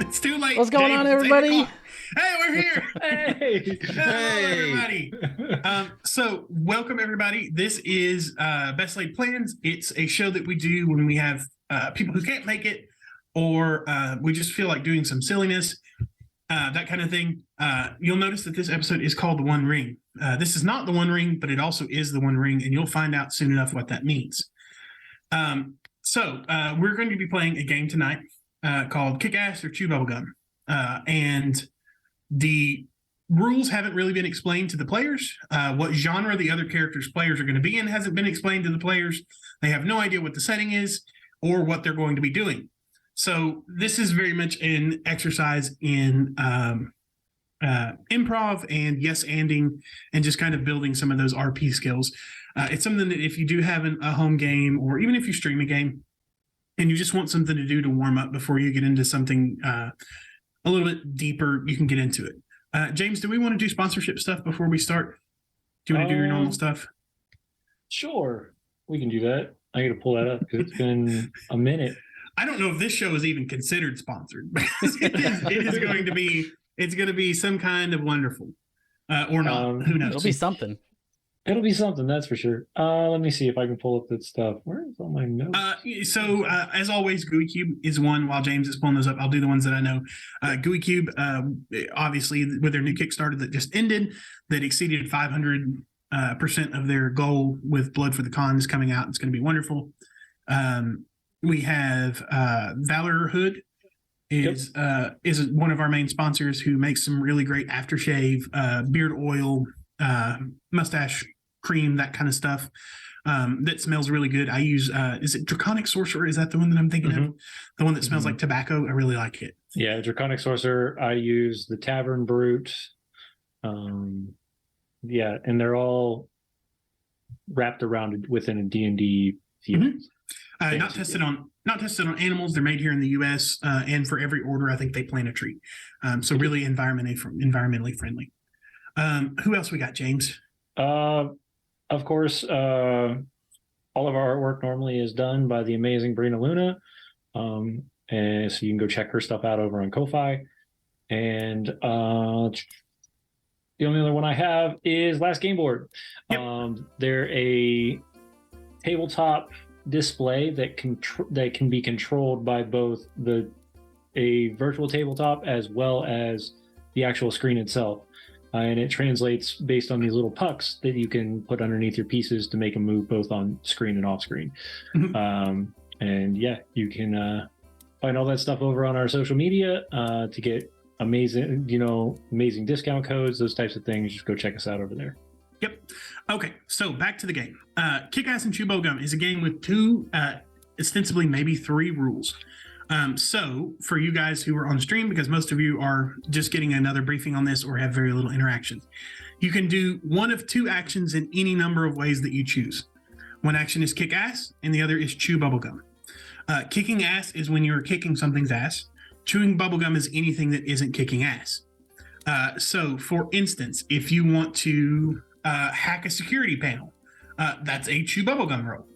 It's too late. What's going James. on, It's 8 everybody? o'clock. Hey, we're here. Hey, Hello, everybody. So welcome, everybody. This is Best Laid Plans. It's a show that we do when we have people who can't make it, or we just feel like doing some silliness, that kind of thing. You'll notice that this episode is called The One Ring. This is not The One Ring, but it also is The One Ring, and you'll find out soon enough what that means. So we're going to be playing a game tonight called Kick Ass or Chew Bubblegum. And the rules haven't really been explained to the players. What genre the other characters' players are going to be in hasn't been explained to the players. They have no idea what the setting is or what they're going to be doing. So this is very much an exercise in improv and yes-anding and just kind of building some of those RP skills. It's something that if you do have a home game, or even if you stream a game and you just want something to do to warm up before you get into something a little bit deeper, you can get into it. James, do we want to do sponsorship stuff before we start? Do you want to do your normal stuff? Sure, we can do that. I got to pull that up because it's been a minute. I don't know if this show is even considered sponsored. It is going to be. It's going to be some kind of wonderful, or not. Who knows? It'll be something. It'll be something, that's for sure. Let me see if I can pull up that stuff. Where is all my notes? So as always, GUI Cube is one. While James is pulling those up, I'll do the ones that I know. GUI Cube, obviously, with their new Kickstarter that just ended, that exceeded 500% of their goal with Blood for the Con is coming out. It's going to be wonderful. We have Valor Hood is one of our main sponsors, who makes some really great aftershave, beard oil, mustache cream, that kind of stuff, that smells really good. I use is it Draconic Sorcerer? Is that the one that I'm thinking of? The one that smells like tobacco? I really like it. Yeah, Draconic Sorcerer. I use the Tavern Brute. Yeah, and they're all wrapped around within a D&D feel. Not tested on animals. They're made here in the U.S. And for every order, I think they plant a tree. So really environmentally friendly. Who else we got, James? Of course, all of our artwork normally is done by the amazing Brina Luna. And so you can go check her stuff out over on Ko-Fi. And the only other one I have is Last Game Board. Yep. They're a tabletop display that can be controlled by both a virtual tabletop as well as the actual screen itself. And it translates based on these little pucks that you can put underneath your pieces to make them move both on screen and off screen. And yeah, you can find all that stuff over on our social media to get amazing discount codes, those types of things. Just go check us out over there. Yep. Okay, so back to the game. Kick Ass and Chew Bubblegum is a game with two, ostensibly maybe three rules. So for you guys who are on stream, because most of you are just getting another briefing on this or have very little interaction, you can do one of two actions in any number of ways that you choose. One action is kick ass and the other is chew bubblegum. Kicking ass is when you're kicking something's ass. Chewing bubblegum is anything that isn't kicking ass. So for instance, if you want to hack a security panel, that's a chew bubblegum roll.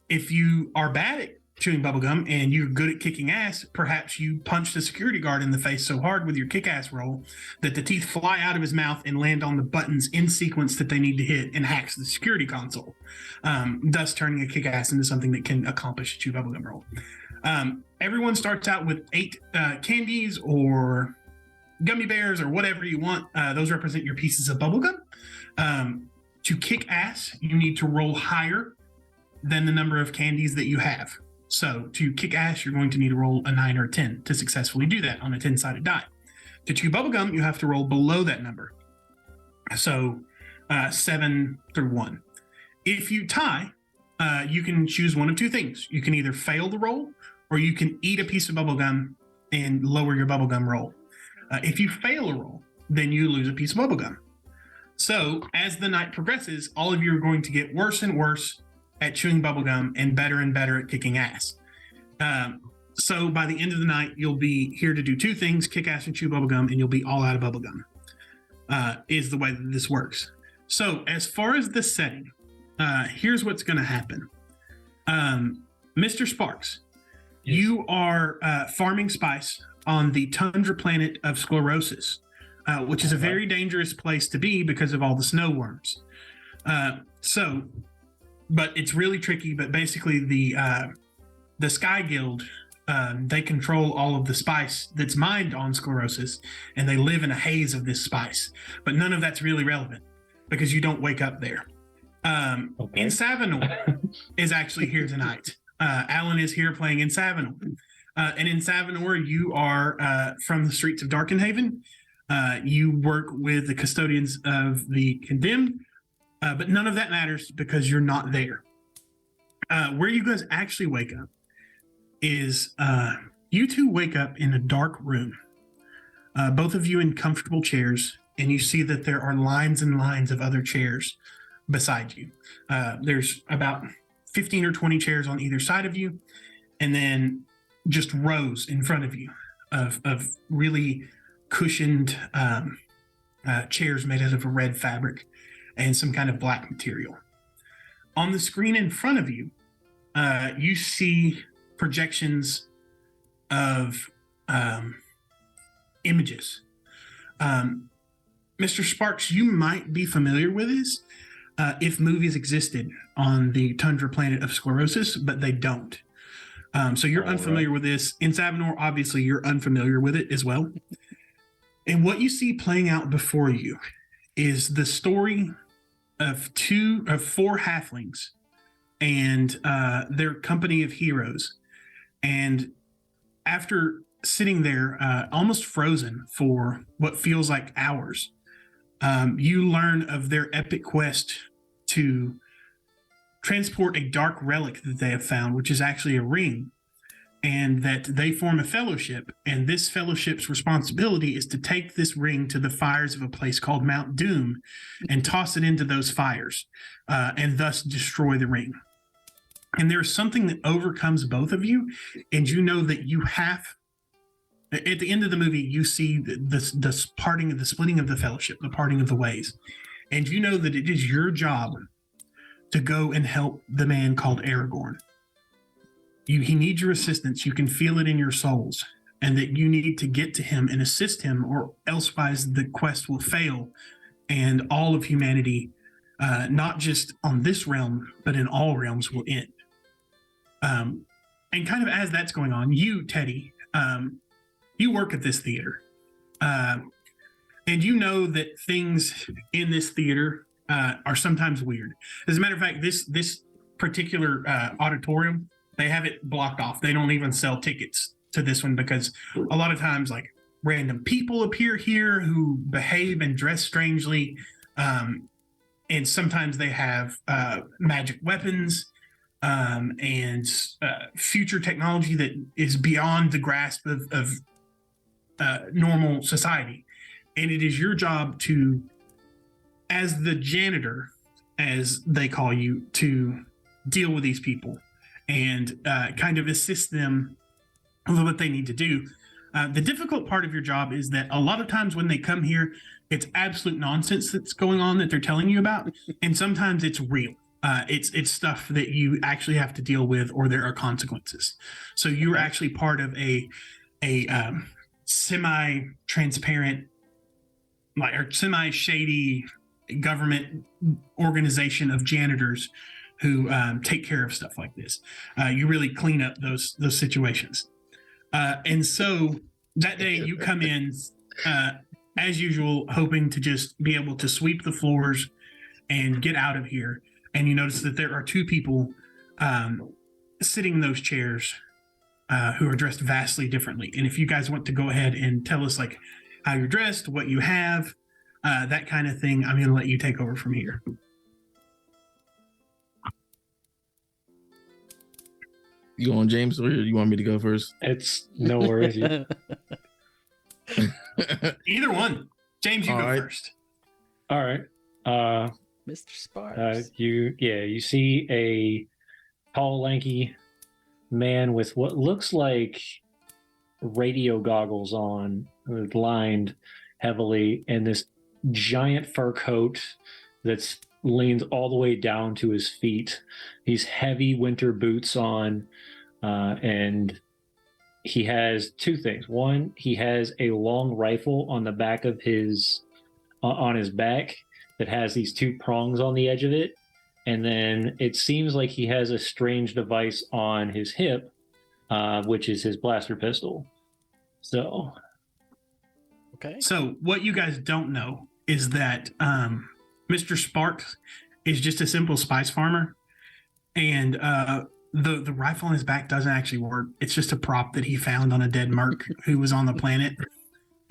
If you are bad at chewing bubblegum and you're good at kicking ass, perhaps you punch the security guard in the face so hard with your kick ass roll that the teeth fly out of his mouth and land on the buttons in sequence that they need to hit and hacks the security console, thus turning a kick ass into something that can accomplish a chew bubblegum roll. Everyone starts out with 8 candies or gummy bears or whatever you want. Those represent your pieces of bubblegum. To kick ass, you need to roll higher than the number of candies that you have. So to kick ass, you're going to need to roll a 9 or a 10 to successfully do that on a 10-sided die. To chew bubblegum, you have to roll below that number. So 7 through 1. If you tie, you can choose one of two things. You can either fail the roll or you can eat a piece of bubblegum and lower your bubblegum roll. If you fail a roll, then you lose a piece of bubblegum. So as the night progresses, all of you are going to get worse and worse at chewing bubblegum and better at kicking ass. So by the end of the night, you'll be here to do two things, kick ass and chew bubblegum, and you'll be all out of bubblegum, is the way that this works. So as far as the setting, here's what's going to happen. Mr. Sparks, you are farming spice on the tundra planet of Sclerosis, which is a very dangerous place to be because of all the snow worms. But it's really tricky. But basically, the Sky Guild, they control all of the spice that's mined on Sclerosis, and they live in a haze of this spice. But none of that's really relevant because you don't wake up there. In Savinor is actually here tonight. Alan is here playing in Savinor. And in Savinor, you are from the streets of Darkenhaven. You work with the custodians of the condemned, but none of that matters because you're not there. Where you guys actually wake up is you two wake up in a dark room, both of you in comfortable chairs, and you see that there are lines and lines of other chairs beside you. There's about 15 or 20 chairs on either side of you, and then just rows in front of you of really cushioned chairs made out of a red fabric and some kind of black material. On the screen in front of you, you see projections of images. Mr. Sparks, you might be familiar with this if movies existed on the tundra planet of Sclerosis, but they don't. So you're unfamiliar with this. In Savinor, obviously, you're unfamiliar with it as well. And what you see playing out before you is the story of four halflings and their company of heroes. And after sitting there almost frozen for what feels like hours, you learn of their epic quest to transport a dark relic that they have found, which is actually a ring, and that they form a fellowship, and this fellowship's responsibility is to take this ring to the fires of a place called Mount Doom and toss it into those fires, and thus destroy the ring. And there's something that overcomes both of you, and you know that you have, at the end of the movie, you see the parting of the splitting of the fellowship, the parting of the ways, and you know that it is your job to go and help the man called Aragorn. He needs your assistance. You can feel it in your souls, and that you need to get to him and assist him, or elsewise the quest will fail, and all of humanity, not just on this realm, but in all realms, will end. And kind of as that's going on, you, Teddy, you work at this theater, and you know that things in this theater are sometimes weird. As a matter of fact, this particular auditorium, they have it blocked off. They don't even sell tickets to this one because a lot of times, like, random people appear here who behave and dress strangely, and sometimes they have magic weapons and future technology that is beyond the grasp of normal society. And it is your job to, as the janitor, as they call you, to deal with these people and kind of assist them with what they need to do. The difficult part of your job is that a lot of times when they come here, it's absolute nonsense that's going on that they're telling you about, and sometimes it's real. It's stuff that you actually have to deal with, or there are consequences. So you're actually part of a semi-transparent, like, or semi-shady government organization of janitors who take care of stuff like this. You really clean up those situations. And so that day you come in, as usual, hoping to just be able to sweep the floors and get out of here. And you notice that there are two people sitting in those chairs who are dressed vastly differently. And if you guys want to go ahead and tell us, like, how you're dressed, what you have, that kind of thing, I'm going to let you take over from here. You going, James, or you want me to go first? It's no worries. Either one. James, you go first. All right. Mr. Sparks. You see a tall, lanky man with what looks like radio goggles on, lined heavily, and this giant fur coat that's leans all the way down to his feet. These heavy winter boots on, and he has two things. One, he has a long rifle on the back of on his back that has these two prongs on the edge of it. And then it seems like he has a strange device on his hip, which is his blaster pistol. So. Okay. So what you guys don't know is that Mr. Sparks is just a simple spice farmer, and the rifle on his back doesn't actually work. It's just a prop that he found on a dead merc who was on the planet,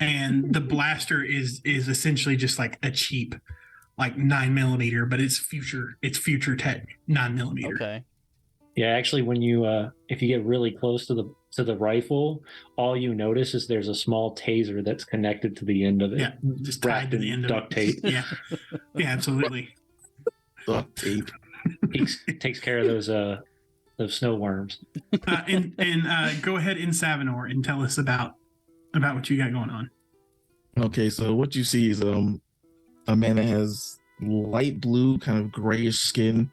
and the blaster is essentially just like a cheap, like 9mm, but it's future tech 9mm. Okay. Yeah, actually, when you if you get really close to the rifle, all you notice is there's a small taser that's connected to the end of it. Yeah, just tied to the end of duct it. tape. Yeah, yeah, absolutely. Duct tape. He takes care of those snow worms. And go ahead in Savanor and tell us about what you got going on. Okay, so what you see is a man that has light blue, kind of grayish skin,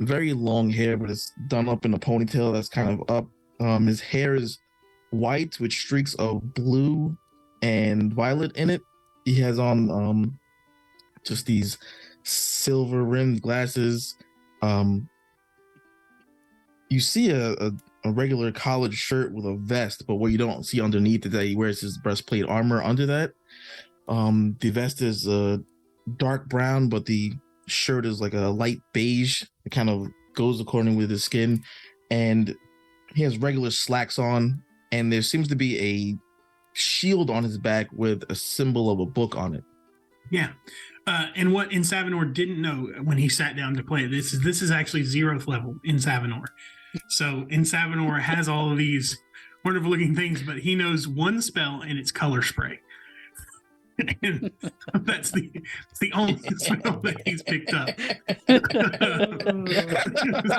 very long hair, but it's done up in a ponytail that's kind of up. His hair is white with streaks of blue and violet in it. He has on just these silver rimmed glasses. You see a regular college shirt with a vest, but what you don't see underneath is that he wears his breastplate armor under that. The vest is dark brown, but the shirt is like a light beige. It kind of goes according with his skin, and he has regular slacks on, and there seems to be a shield on his back with a symbol of a book on it. Yeah. And what in Savanor didn't know when he sat down to play, this is actually 0th level in Savanor. So in Savanor has all of these wonderful looking things, but he knows one spell, and it's color spray. And that's the only spell that he's picked up.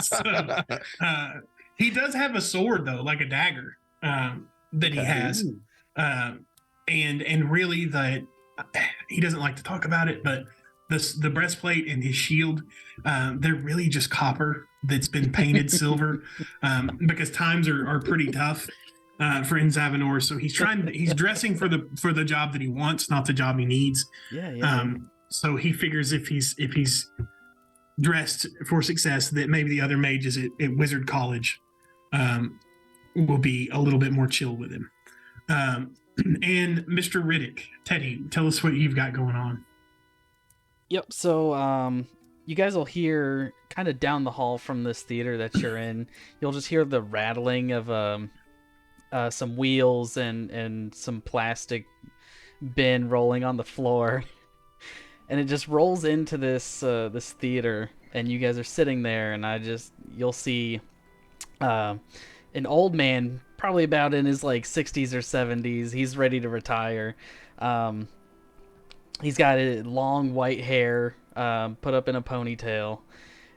So, he does have a sword though, like a dagger, that he has, and really he doesn't like to talk about it, but the breastplate and his shield, they're really just copper that's been painted silver, because times are pretty tough for in Savanor. So he's dressing for the job that he wants, not the job he needs. Yeah. So he figures if he's dressed for success, that maybe the other mages at Wizard College will be a little bit more chill with him. And Mr. Riddick, Teddy, tell us what you've got going on. Yep. So you guys will hear kind of down the hall from this theater that you're in. You'll just hear the rattling of some wheels and some plastic bin rolling on the floor, and it just rolls into this theater, and you guys are sitting there, and you'll see an old man, probably about in his like 60s or 70s. He's ready to retire. He's got a long white hair put up in a ponytail,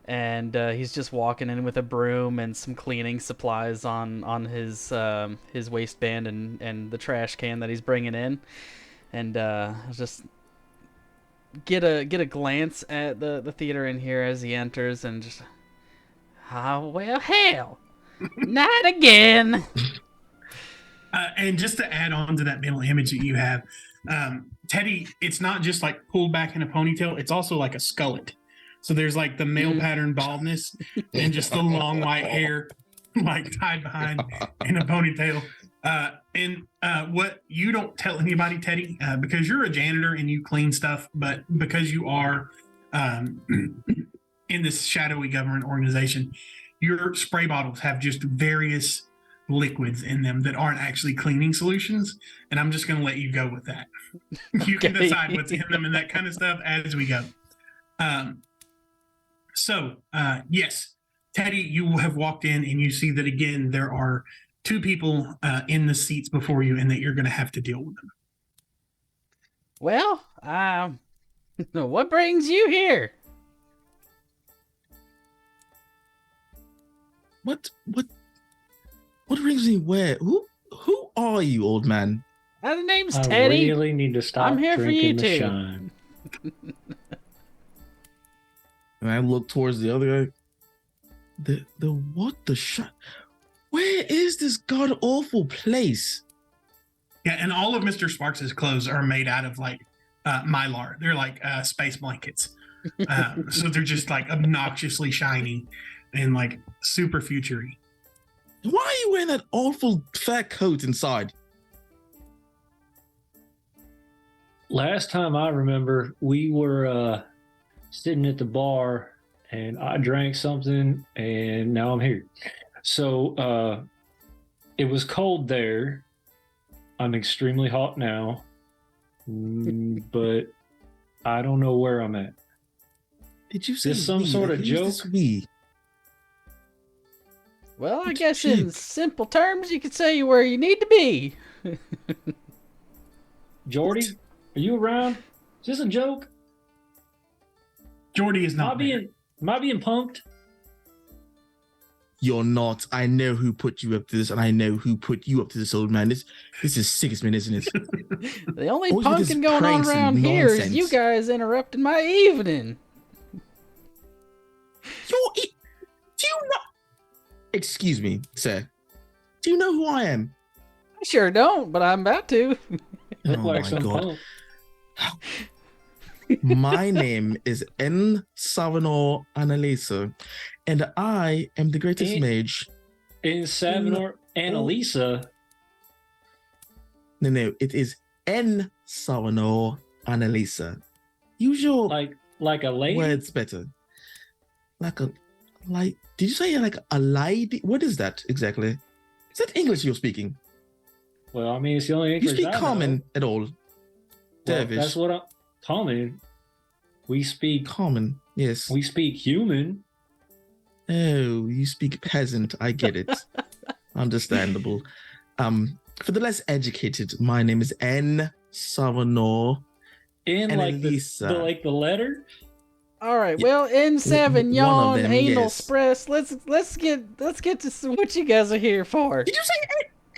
and he's just walking in with a broom and some cleaning supplies on his waistband and the trash can that he's bringing in, and just get a glance at the theater in here as he enters, and just, well, hell, not again. And just to add on to that mental image that you have, Teddy, it's not just like pulled back in a ponytail, it's also like a skullet. So there's like the male pattern baldness and just the long white hair like tied behind in a ponytail. And what you don't tell anybody, Teddy, because you're a janitor and you clean stuff, but because you are in this shadowy government organization, your spray bottles have just various liquids in them that aren't actually cleaning solutions, and I'm just going to let you go with that. You can decide what's in them and that kind of stuff as we go. So yes, Teddy, you have walked in and you see that again there are two people in the seats before you, and that you're going to have to deal with them. Well, what brings you here? What brings me where? Who are you, old man? The name's I Teddy. really need to stop. I'm here for you drinking the too. shine. And I look towards the other guy. The what? The shot? Where is this god awful place? Yeah, and all of Mr. Sparks' clothes are made out of like mylar. They're like space blankets. So they're just like obnoxiously shiny and like super futury. Why are you wearing that awful fat coat inside? Last time I remember, we were sitting at the bar and I drank something and now I'm here. So it was cold there. I'm extremely hot now, but I don't know where I'm at. Did you say Is this some we? sort of Who's this joke? we? Well, I What guess joke? in simple terms, you could say where you need to be. Jordy, are you around? Is this a joke? Jordy is Am I not there. being punked? You're not. I know who put you up to this, and I know who put you up to this, old man. This is Sigismund, isn't it? The only Always with this punking going on pranks and around here is nonsense. you guys interrupting my evening. Do you know? Excuse me, sir. Do you know who I am? I sure don't, but I'm about to. Look Oh like my some god. punk. My name is N. Savanor Annalisa, and I am the greatest Eh? mage. In Savanor, Annalisa. No, it is N. Savanor Annalisa. Use your Like a lady? words better. Did you say like a lady? What is that exactly? Is that English you're speaking? Well, I mean, it's the only You English speak I know. common at all? Well, Dervish. that's what I'm common. We speak Common, yes. human. Oh, you speak peasant. I get it. Understandable. For the less educated, my name is N. Savanor. In like Annalisa. the letter. All right. Yeah, Well, in one of Savignon, them, Anal yes. Express, let's get to what you guys are here for. Did you say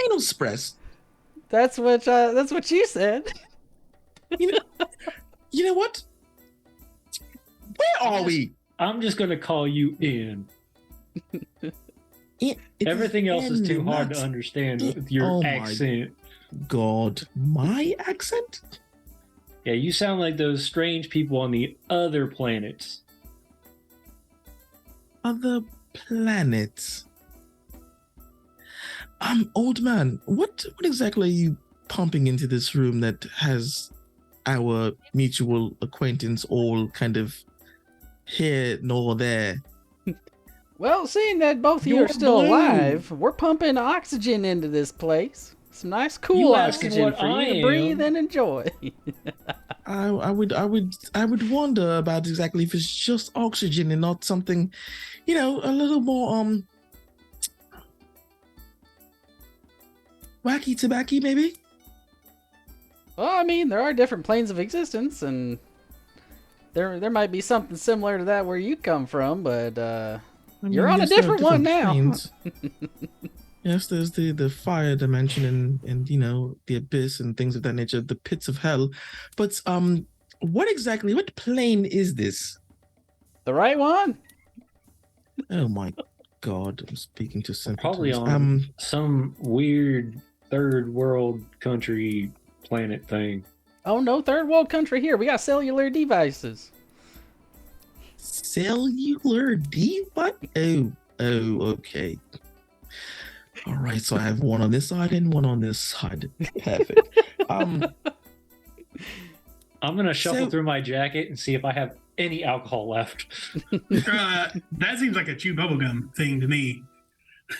anal express? That's what you said. You know what? Where are we? I'm just gonna call you in. It Everything else is too hard to not- understand it- with your oh my accent. God, my accent? Yeah, you sound like those strange people on the other planets. Other planets. Old man, what exactly are you pumping into this room that has our mutual acquaintance all kind of here nor there? Well, seeing that both of you You're are still blue. alive, we're pumping oxygen into this place. Some nice, cool You asking oxygen what for you I to breathe am? and enjoy. I would wonder about exactly if it's just oxygen and not something, a little more wacky tobacco maybe. Well, I mean, there are different planes of existence, and there might be something similar to that where you come from, but You're on a yes, there are different one now. planes. Yes, there's the fire dimension and the abyss and things of that nature, the pits of hell. But what plane is this? the right one. Oh my God, I'm speaking to simpletons. Probably on some weird third world country planet thing. Oh no, third world country here. We got cellular devices. Cellular device. Oh, okay. All right, so I have one on this side and one on this side. Perfect. I'm gonna shuffle So- through my jacket and see if I have any alcohol left. That seems like a chew bubblegum thing to me.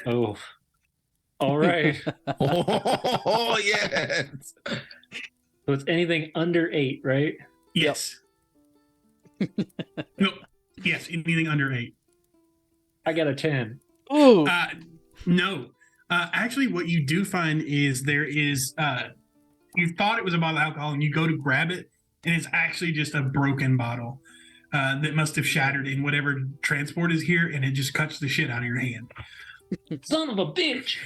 Oh, all right. Oh yes. So it's anything under 8, right? Yes. Nope. Yes, anything under 8. I got a 10. Ooh. No. Actually, what you do find is there is, you thought it was a bottle of alcohol and you go to grab it, and it's actually just a broken bottle that must have shattered in whatever transport is here, and it just cuts the shit out of your hand. Son of a bitch!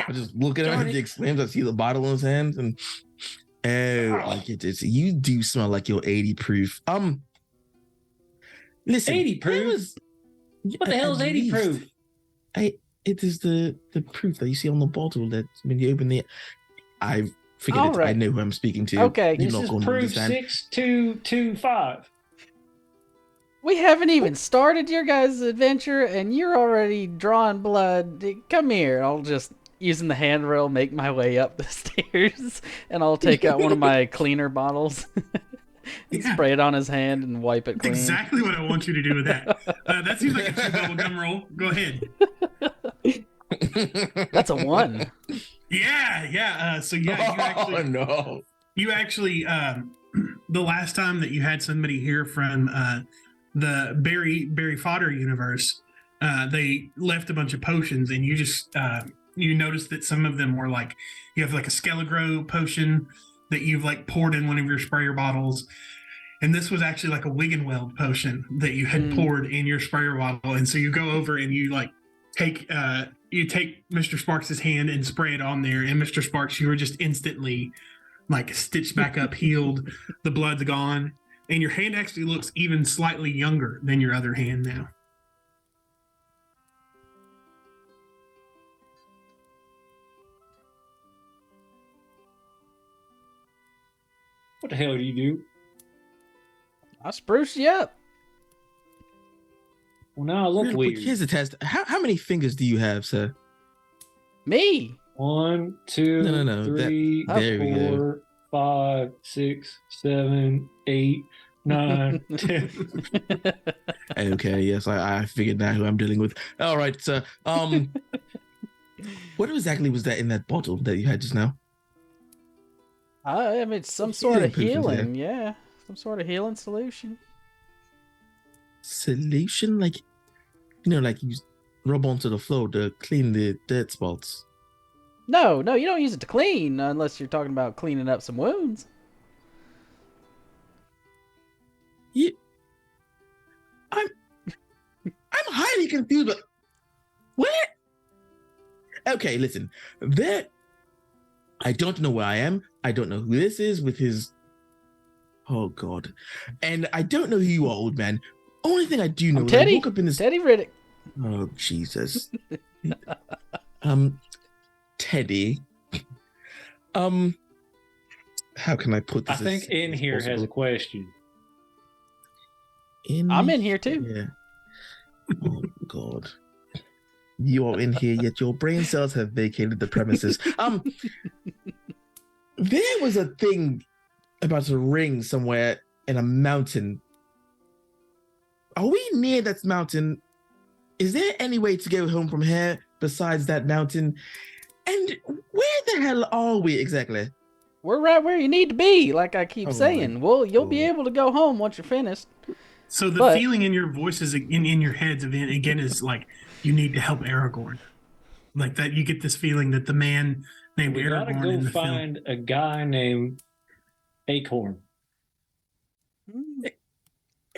I just look at him Darn and it. he exclaims. I see the bottle in his hands, and I get it. You do smell like you're 80 proof. Listen, 80 proof? there was- What the hell is at 80 least- proof? It is the proof that you see on the bottle that when you open it, I figured All it. I right. know who I'm speaking to. Okay. You're This not is going to proof understand. 6225. We haven't even started your guys' adventure, and you're already drawing blood. Come here. I'll just, using the handrail, make my way up the stairs, and I'll take out one of my cleaner bottles and Yeah. spray it on his hand and wipe it That's clean. exactly what I want you to do with that. That seems like a true bubblegum roll. Go ahead. That's a 1. Yeah. So yeah, Oh no! you actually the last time that you had somebody here from the Barry Fodder universe, they left a bunch of potions, and you just you noticed that some of them were like, you have like a Skelegro potion that you've like poured in one of your sprayer bottles, and this was actually like a Wiggenweld potion that you had poured in your sprayer bottle, and so you go over and you like take Mr. Sparks' hand and spray it on there, and Mr. Sparks, you were just instantly like stitched back up, healed, the blood's gone, and your hand actually looks even slightly younger than your other hand now. What the hell do you do? I spruce you up. Well, now I look Real weird. quick, here's a test. How many fingers do you have, sir? Me. 1, 2, No, 3, there we go. 4, 5, 6, 7, 8, 9, 10. Okay, yes, I figured now who I'm dealing with. All right, sir. What exactly was that in that bottle that you had just now? I mean, it's some sort of Healing potions, healing. Yeah. Some sort of healing solution. Solution, like like you rub onto the floor to clean the dirt spots. No, you don't use it to clean unless you're talking about cleaning up some wounds. Yeah, I'm highly confused. But what? Okay, listen. I don't know where I am. I don't know who this is with his. Oh God, and I don't know who you are, old man. Only thing I do know I'm is I Teddy. woke up in this. Teddy Riddick. Oh Jesus. Teddy. How can I put I this? think as- in as here has a possible? question. I'm in here too. Yeah. Oh God. You are in here, yet your brain cells have vacated the premises. There was a thing about a ring somewhere in a mountain. Are we near that mountain? Is there any way to get home from here besides that mountain? And where the hell are we exactly? We're right where you need to be, like I keep Oh my saying. Well, you'll be God. able to go home once you're finished. So the But- feeling in your voices in your heads again is like you need to help Aragorn, like that. You get this feeling that the man named We gotta Aragorn go in the film. find a guy named Acorn.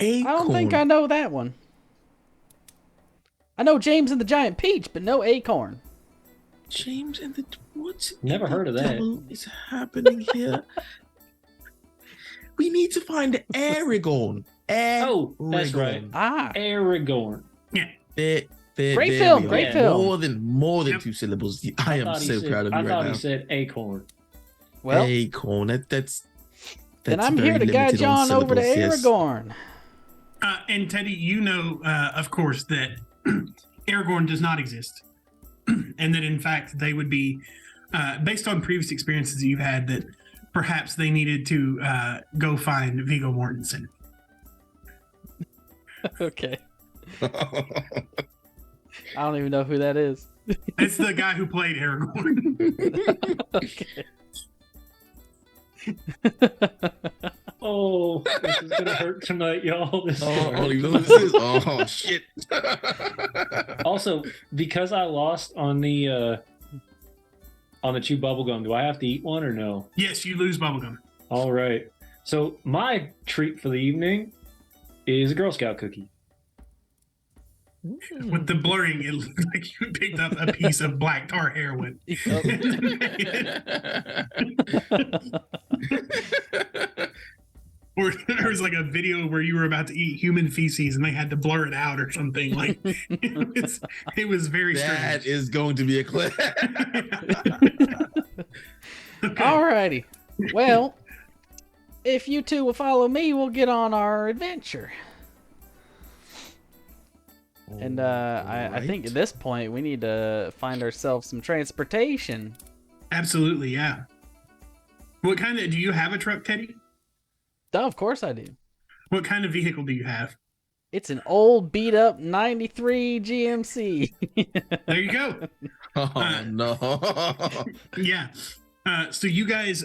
I don't think I know that one. I know James and the Giant Peach, but no Acorn. James and the what? Never in heard the of that. devil is happening here? We need to find Aragorn. Oh, that's right. Ah, Aragorn. Great Great film, great film. More than Yep. 2 syllables. I am thought he so said- proud of I you thought right he now. said Acorn. well, Acorn. That's then I'm very here to guide limited on John over to syllables, yes. Aragorn. And Teddy, you know, of course, that Aragorn does not exist, and that in fact they would be, based on previous experiences that you've had, that perhaps they needed to go find Viggo Mortensen. Okay. I don't even know who that is. It's the guy who played Aragorn. Okay. Oh, this is gonna hurt tonight, y'all. This is gonna hurt you know tonight. who this is? Oh shit. Also, because I lost on the chew bubblegum, do I have to eat one or no? Yes, you lose bubblegum. All right. So my treat for the evening is a Girl Scout cookie. With the blurring, it looked like you picked up a piece of black tar heroin. Or there was like a video where you were about to eat human feces and they had to blur it out or something. Like it was very That strange. is going to be a clip. Okay. Alrighty. Well, if you two will follow me, we'll get on our adventure. And I think at this point we need to find ourselves some transportation. Absolutely, yeah. What kind of do you have a truck, Teddy? Oh, of course I do. What kind of vehicle do you have? It's an old beat up 93 GMC. There you go. Oh no. Yeah. So you guys,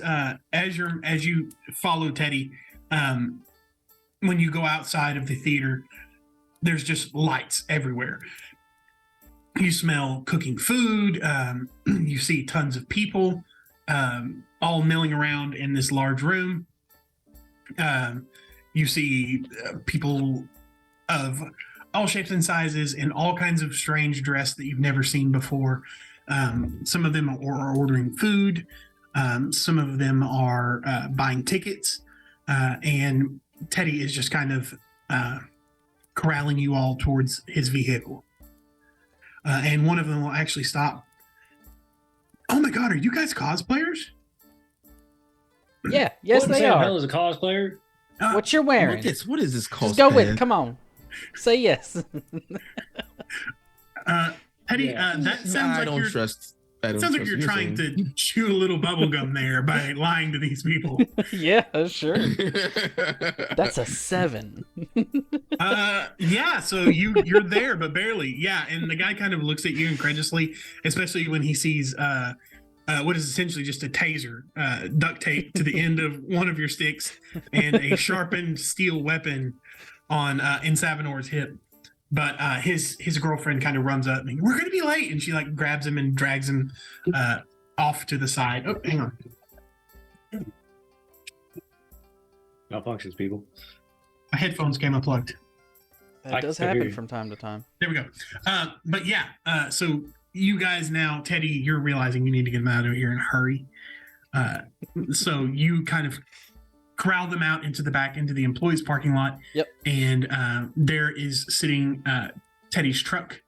as you follow Teddy, when you go outside of the theater, there's just lights everywhere. You smell cooking food. You see tons of people, all milling around in this large room. You see people of all shapes and sizes in all kinds of strange dress that you've never seen before. Some of them are ordering food. Some of them are buying tickets. And Teddy is just kind of corralling you all towards his vehicle. And one of them will actually stop. Oh my God, are you guys cosplayers? Yeah, yes Wouldn't they say the are. hell is a cosplayer. What you're wearing? What is this called? Just go with it. Come on. Say yes. Teddy, Yeah. that sounds like you're trust. I don't sounds like trust you're what trying saying. to chew a little bubble gum there by lying to these people. Yeah, sure. That's a 7. Yeah, so you're there, but barely. Yeah, and the guy kind of looks at you incredulously, especially when he sees what is essentially just a taser duct tape to the end of one of your sticks and a sharpened steel weapon on in Savinor's hip. But his girlfriend kind of runs up and we're gonna be late, and she like grabs him and drags him off to the side. Oh, hang on. Malfunctions, people. My headphones came unplugged. That I does can hear happen you. from time to time. There we go. But yeah, so you guys now, Teddy, you're realizing you need to get them out of here in a hurry. So you kind of corral them out into the back, into the employees' parking lot. Yep. And there is sitting Teddy's truck.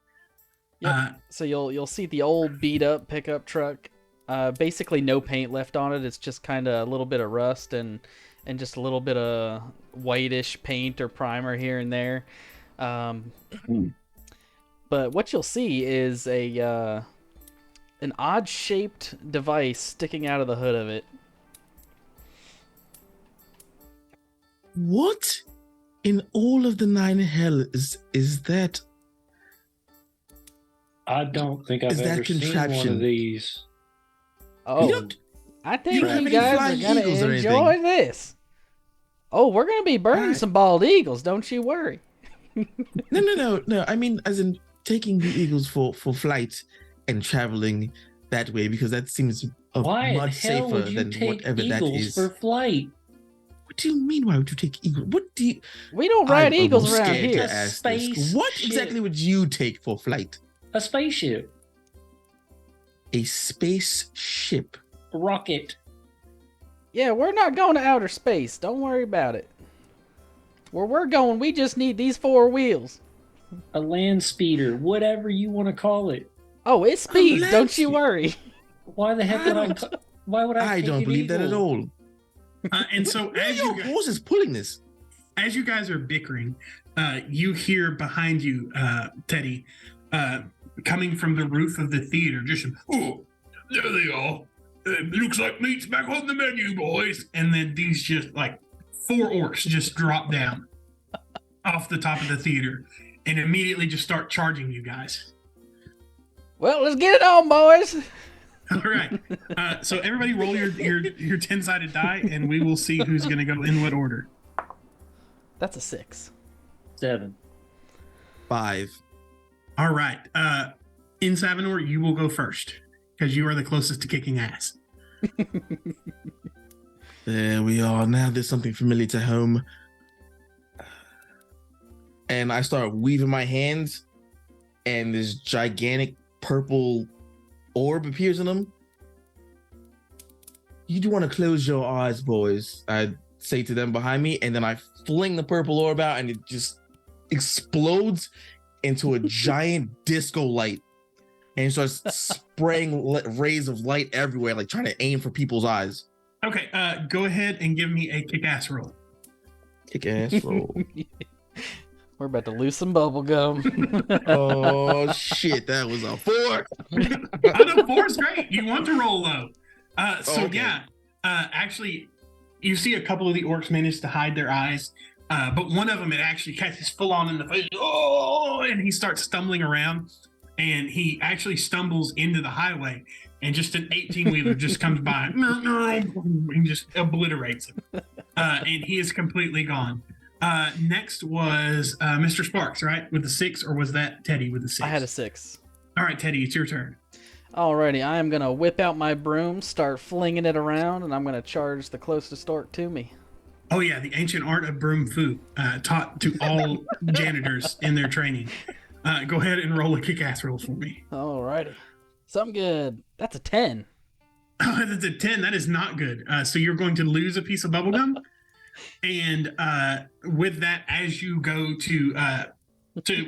Yep. So you'll see the old beat up pickup truck. Basically no paint left on it. It's just kind of a little bit of rust and just a little bit of whitish paint or primer here and there. But what you'll see is an odd shaped device sticking out of the hood of it. What in all of the nine hell is that? I don't think I've Is that ever seen one contraption? of these. Oh, You don't- I think don't have you any guys are flying gonna eagles or enjoy this. Oh, we're gonna be burning Alright. some bald eagles. Don't you worry. No. I mean, as in taking the eagles for flight and traveling that way, because that seems Why much the hell safer would you than take whatever that eagles is. for flight? What do you mean? Why would you take eagles? What do you? We don't ride I'm eagles almost around scared here. to ask this. Space What ship. exactly would you take for flight? A spaceship, A spaceship. a rocket. Yeah, we're not going to outer space. Don't worry about it. Where we're going, we just need these 4 wheels. A land speeder, whatever you want to call it. Oh, it speeds. let's Don't you see. worry. Why the heck would I? Why would I? I take don't an believe that at eagle? all. And so Where are as you your guys, horses pulling this? as you guys are bickering, you hear behind you, Teddy, coming from the roof of the theater, just, oh, there they are. Looks like meat's back on the menu, boys. And then these just like 4 orcs just drop down off the top of the theater and immediately just start charging you guys. Well, let's get it on, boys. All right. So everybody roll your 10-sided die and we will see who's going to go in what order. That's a 6. 7. 5. All right. In Savinor, you will go first because you are the closest to kicking ass. There we are. Now there's something familiar to home. And I start weaving my hands, and this gigantic purple orb appears in them. You do want to close your eyes, boys. I say to them behind me, and then I fling the purple orb out, and it just explodes into a giant disco light, and it starts spraying rays of light everywhere, like trying to aim for people's eyes. Okay, go ahead and give me a kick-ass roll. Kick ass roll. We're about to lose some bubble gum. Oh shit, that was a 4. Out of 4 is great. You want to roll low. Okay. Yeah, actually, you see a couple of the orcs manage to hide their eyes, but one of them, it actually catches full on in the face. Oh, and he starts stumbling around, and he actually stumbles into the highway, and just an 18-wheeler just comes by and just obliterates him. And he is completely gone. Next was Mr. Sparks, right? With the 6, or was that Teddy with the 6? I had a 6. All right, Teddy, it's your turn. Alrighty, I am gonna whip out my broom, start flinging it around, and I'm gonna charge the closest orc to me. Oh yeah, the ancient art of broom foo, taught to all janitors in their training. Go ahead and roll a kick-ass roll for me. Alrighty. Something good. That's a 10. Oh, that's a 10. That is not good. So you're going to lose a piece of bubblegum. And with that, as you go to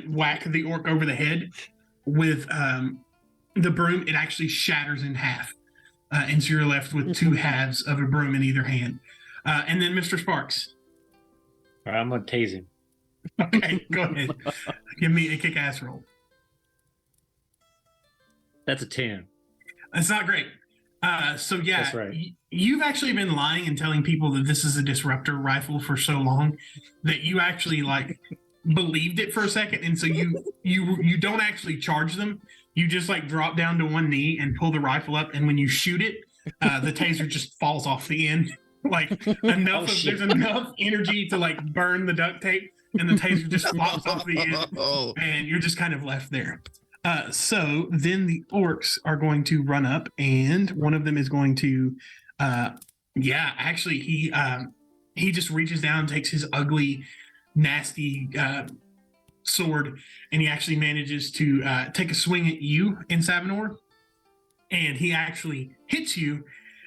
whack the orc over the head with the broom, it actually shatters in half. And so you're left with 2 halves of a broom in either hand. And then Mr. Sparks. All right, I'm gonna tase him. Okay, go ahead. Give me a kick-ass roll. That's a 10. That's not great. So yeah, That's right. You've actually been lying and telling people that this is a disruptor rifle for so long that you actually like believed it for a second, and so you don't actually charge them. You just like drop down to one knee and pull the rifle up, and when you shoot it, the taser just falls off the end. Like there's enough energy to like burn the duct tape, and the taser just pops off the end, and you're just kind of left there. So then the orcs are going to run up, and one of them is going to, he just reaches down and takes his ugly, nasty sword, and he actually manages to take a swing at you in Savanor, and he actually hits you,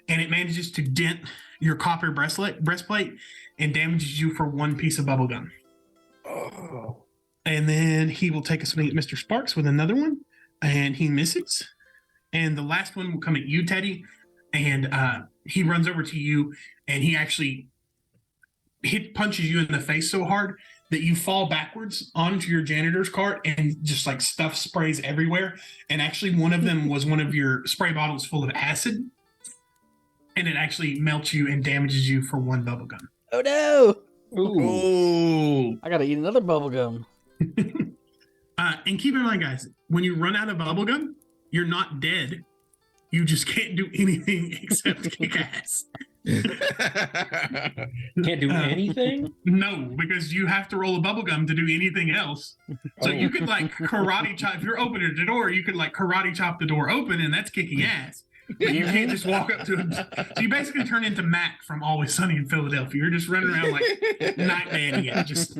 and it manages to dent your copper breastplate and damages you for 1 piece of bubblegum. Oh. And then he will take a swing at Mr. Sparks with another one, and he misses. And the last one will come at you, Teddy, and he runs over to you, and he actually punches you in the face so hard that you fall backwards onto your janitor's cart, and just like stuff sprays everywhere. And actually, one of them was one of your spray bottles full of acid, and it actually melts you and damages you for 1 bubblegum. Oh no! Ooh. I gotta eat another bubble gum. And keep in mind, guys, when you run out of bubblegum, you're not dead. You just can't do anything except kick ass. Can't do anything? No, because you have to roll a bubblegum to do anything else. So you could like karate chop. If you're opening the door, you could like karate chop the door open, and that's kicking ass. But you can't just walk up to him. So you basically turn into Mac from Always Sunny in Philadelphia. You're just running around like Night Nanny. Just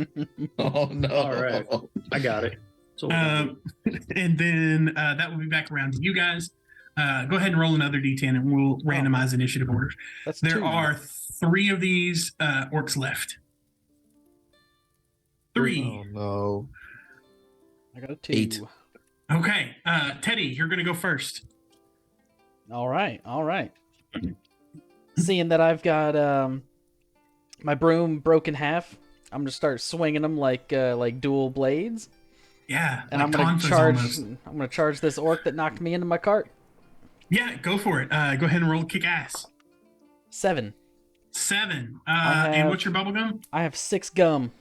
Oh no! All right. I got it. So and then that will be back around to you guys. Go ahead and roll another D10, and we'll randomize initiative orders. That's There 2. are 3 of these orcs left. 3. Oh no! I got a 2. 8. Okay, Teddy, you're going to go first. All right. Seeing that I've got my broom broke in half, I'm gonna start swinging them like dual blades, Yeah, and like I'm gonna Tonfas charge. almost. I'm gonna charge this orc that knocked me into my cart. Yeah, go for it. Go ahead and roll kick ass. 7. 7. I And have- what's your bubble gum? I have 6 gum.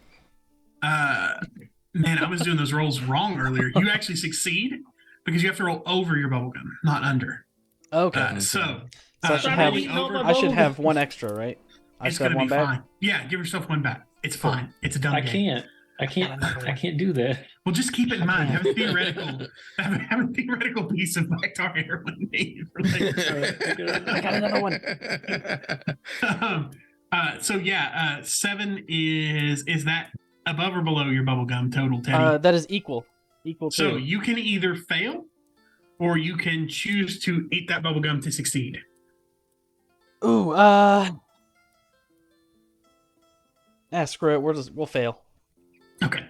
Man, I was doing those rolls wrong earlier. You actually succeed because you have to roll over your bubble gum, not under. Okay. So I should have- rolling over, I should have 1 extra, right? I it's should have going to 1 be back. fine. Yeah, give yourself 1 back. It's fine. It's a dumb I game. can't do that. Well, just keep it in mind. Have a theoretical piece of Bactar heroin made for later. I got another one. So yeah, 7 is that above or below your bubble gum total, Teddy? That is equal. Equal to. So you can either fail, or you can choose to eat that bubble gum to succeed. Ooh. Screw it. We'll fail. Okay.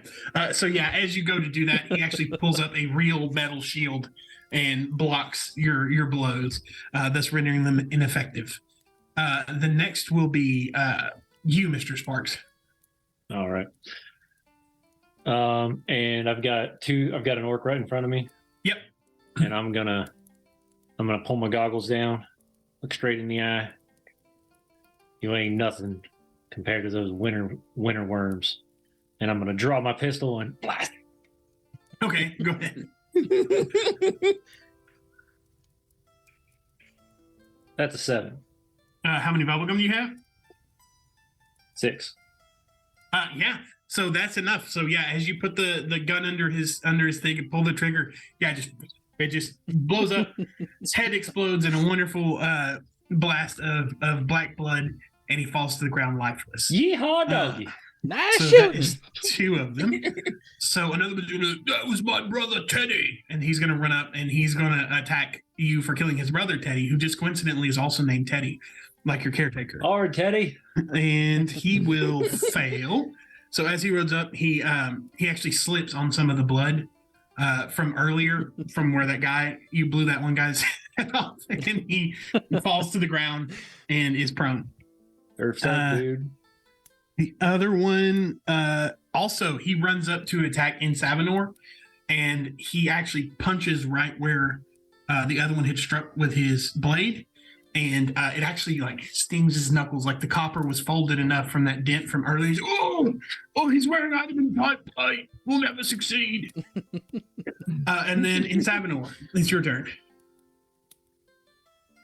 So yeah, as you go to do that, he actually pulls up a real metal shield and blocks your blows, thus rendering them ineffective. The next will be you, Mr. Sparks. All right. And I've got an orc right in front of me. Yep. And I'm gonna pull my goggles down, look straight in the eye. You ain't nothing compared to those winter worms. And I'm gonna draw my pistol and blast. Okay, go ahead. That's a 7. How many bubblegum do you have? 6. Yeah. So that's enough. So yeah, as you put the gun under his thing and pull the trigger, yeah, it just blows up. His head explodes in a wonderful blast of black blood, and he falls to the ground lifeless. Yeehaw, doggy! Nice So that shooting. is 2 of them. So another one's gonna, that was my brother Teddy, and he's gonna run up and he's gonna attack you for killing his brother Teddy, who just coincidentally is also named Teddy, like your caretaker. All right, Teddy. And he will fail. So as he runs up, he actually slips on some of the blood from earlier, from where you blew that one guy's head off, and he falls to the ground and is prone. Earth's up, dude. The other one, also, he runs up to attack in Savanor, and he actually punches right where the other one had struck with his blade, and it actually like stings his knuckles. Like the copper was folded enough from that dent from earlier. He's, he's wearing item type plate. We'll never succeed. And then in Savanor, it's your turn.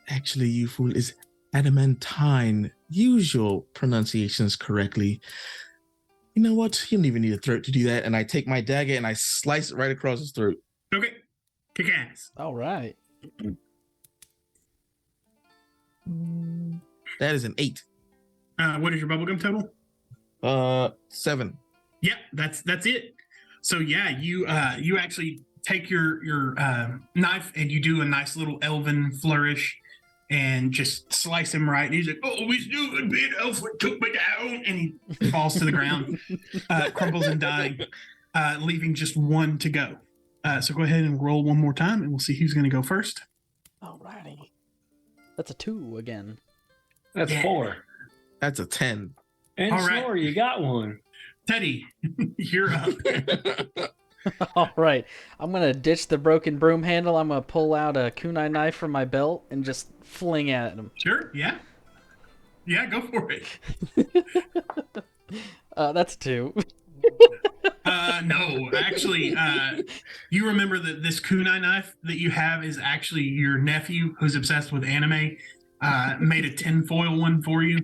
Actually, you fool, is adamantine. Use your pronunciations correctly. You know what? You don't even need a throat to do that. And I take my dagger and I slice it right across his throat. Okay, kick ass. All right. That is an 8. What is your bubblegum total? 7. Yep, that's it. So yeah, you actually take your knife and you do a nice little elven flourish and just slice him right. And he's like, "Oh, he's doing bit elf took me down," and he falls to the ground, crumbles and dying, leaving just 1 to go. So go ahead and roll one more time, and we'll see who's going to go first. All righty. That's a 2 again. That's Yeah. 4. That's a 10. And All right. Snore, you got one. Teddy, you're up. All right. I'm going to ditch the broken broom handle. I'm going to pull out a kunai knife from my belt and just fling at him. Sure, yeah. Yeah, go for it. That's a 2. No, actually, you remember that this kunai knife that you have is actually your nephew who's obsessed with anime. Made a tinfoil one for you,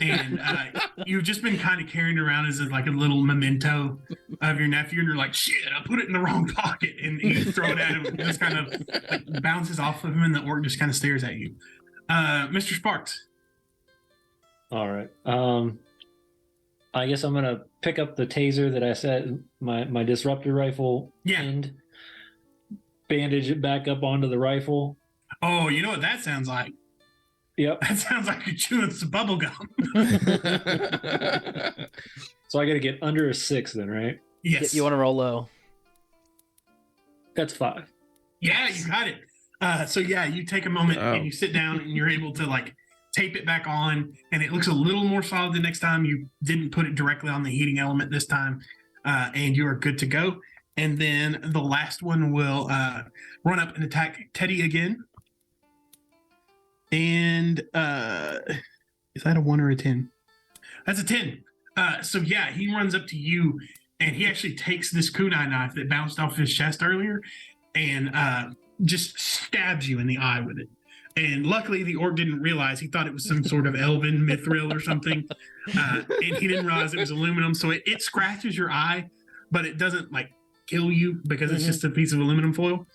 and you've just been kind of carrying it around as like a little memento of your nephew, and you're like, "Shit, I put it in the wrong pocket," and you throw it at him, and it just kind of like bounces off of him, and the orc just kind of stares at you. Mr. Sparks. All right. I guess I'm gonna pick up the taser that I set my disruptor rifle Yeah. and bandage it back up onto the rifle. Oh, you know what that sounds like? Yep. That sounds like you're chewing some bubble gum. So I got to get under a 6 then, right? Yes. You want to roll low. That's 5. Yeah, you got it. So yeah, you take a moment Oh. and you sit down and you're able to like tape it back on, and it looks a little more solid the next time. You didn't put it directly on the heating element this time, and you are good to go. And then the last one will run up and attack Teddy again. And is that a 1 or a 10? That's a 10. So yeah, he runs up to you and he actually takes this kunai knife that bounced off his chest earlier and just stabs you in the eye with it. And luckily the orc didn't realize. He thought it was some sort of elven mithril or something. And he didn't realize it was aluminum. So it scratches your eye, but it doesn't like kill you because it's just a piece of aluminum foil.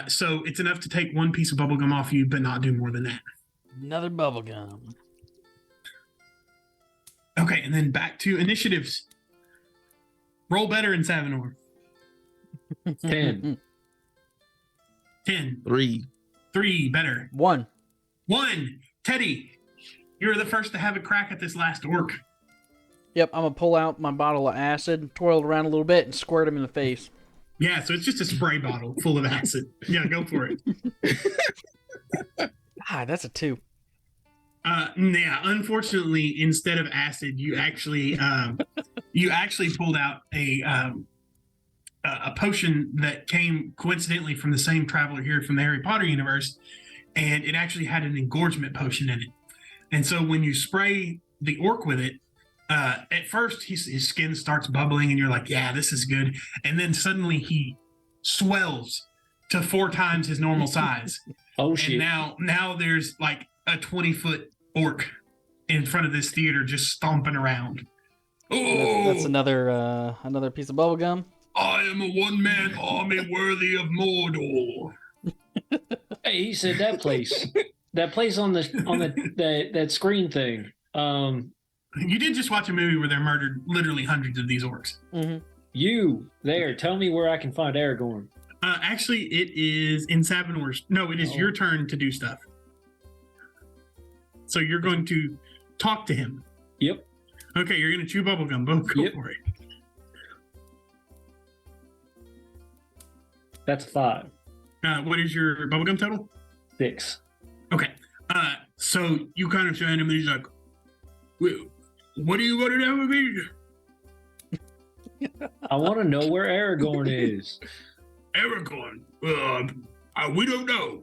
So it's enough to take 1 piece of bubblegum off you, but not do more than that. Another bubble gum. Okay, and then back to initiatives. Roll better in Savanor. 10. 10. 3. 3, better. 1. 1. Teddy, you're the first to have a crack at this last orc. Yep, I'm gonna pull out my bottle of acid, twirl it around a little bit, and squirt him in the face. Yeah, so it's just a spray bottle full of acid. Yeah, go for it. Ah, that's a 2. Yeah, unfortunately, instead of acid, you actually pulled out a potion that came coincidentally from the same traveler here from the Harry Potter universe, and it actually had an engorgement potion in it. And so when you spray the orc with it, at first his skin starts bubbling, and you're like, "Yeah, this is good." And then suddenly he swells to 4 times his normal size. Oh And shit! now there's like a 20-foot orc in front of this theater just stomping around. That's Oh, another piece of bubble gum. I am a one-man army worthy of Mordor. Hey, he said that place, on the that screen thing. You did just watch a movie where they murdered literally hundreds of these orcs. Mm-hmm. You there? Tell me where I can find Aragorn. Actually, it is in Savinor's. No, it is your turn to do stuff. So you're going to talk to him. Yep. Okay, you're going to chew bubblegum. Go Yep. for it. That's 5. What is your bubblegum total? 6. Okay. So you kind of show him, and he's like, "What do you want to know with me?" I want to know where Aragorn is. Aragorn. We don't know.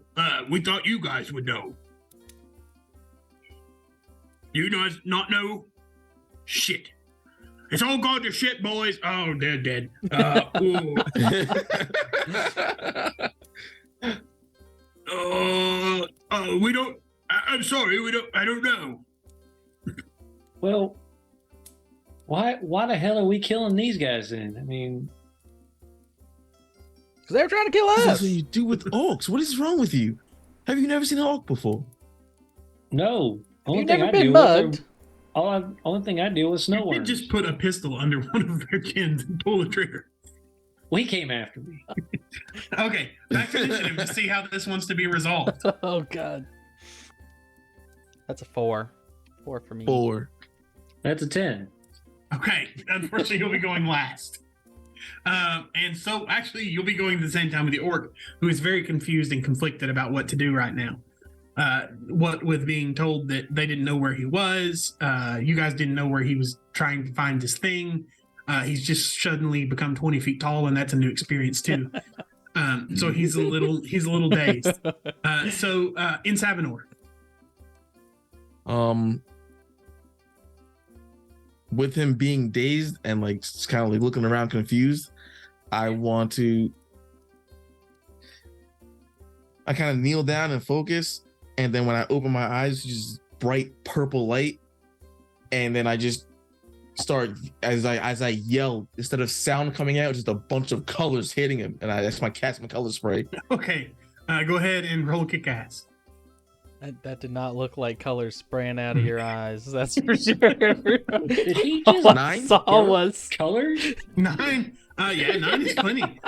We thought you guys would know. You guys not know? Shit. It's all gone to shit, boys. Oh, they're dead. Ooh. We don't. I'm sorry. I don't know. Well, why the hell are we killing these guys then? I mean, Because they were trying to kill That's us. what you do with orcs. What is wrong with you? Have you never seen an orc before? no. You've never been mugged. Only thing I deal with You snow did worms. just put a pistol under one of their chins and pull the trigger. Well, he came after me. Okay, back to initiative to see how this wants to be resolved. Oh god. That's a 4. 4 for me. 4. That's a 10. Okay, unfortunately, you'll be going last. And so, actually, you'll be going at the same time with the orc, who is very confused and conflicted about what to do right now. What with being told that they didn't know where he was, you guys didn't know where he was trying to find this thing. He's just suddenly become 20 feet tall, and that's a new experience too. So he's a little dazed. So in Savinor, With him being dazed and like kind of like looking around confused, I kind of kneel down and focus, and then when I open my eyes, just bright purple light, and then I just start as I yell, instead of sound coming out, just a bunch of colors hitting him, and that's my cast my color spray. okay, go ahead and roll kick ass. That did not look like colors spraying out of your eyes. That's for sure. Did he just All I 9? saw was colors? 9. Yeah, 9 is plenty.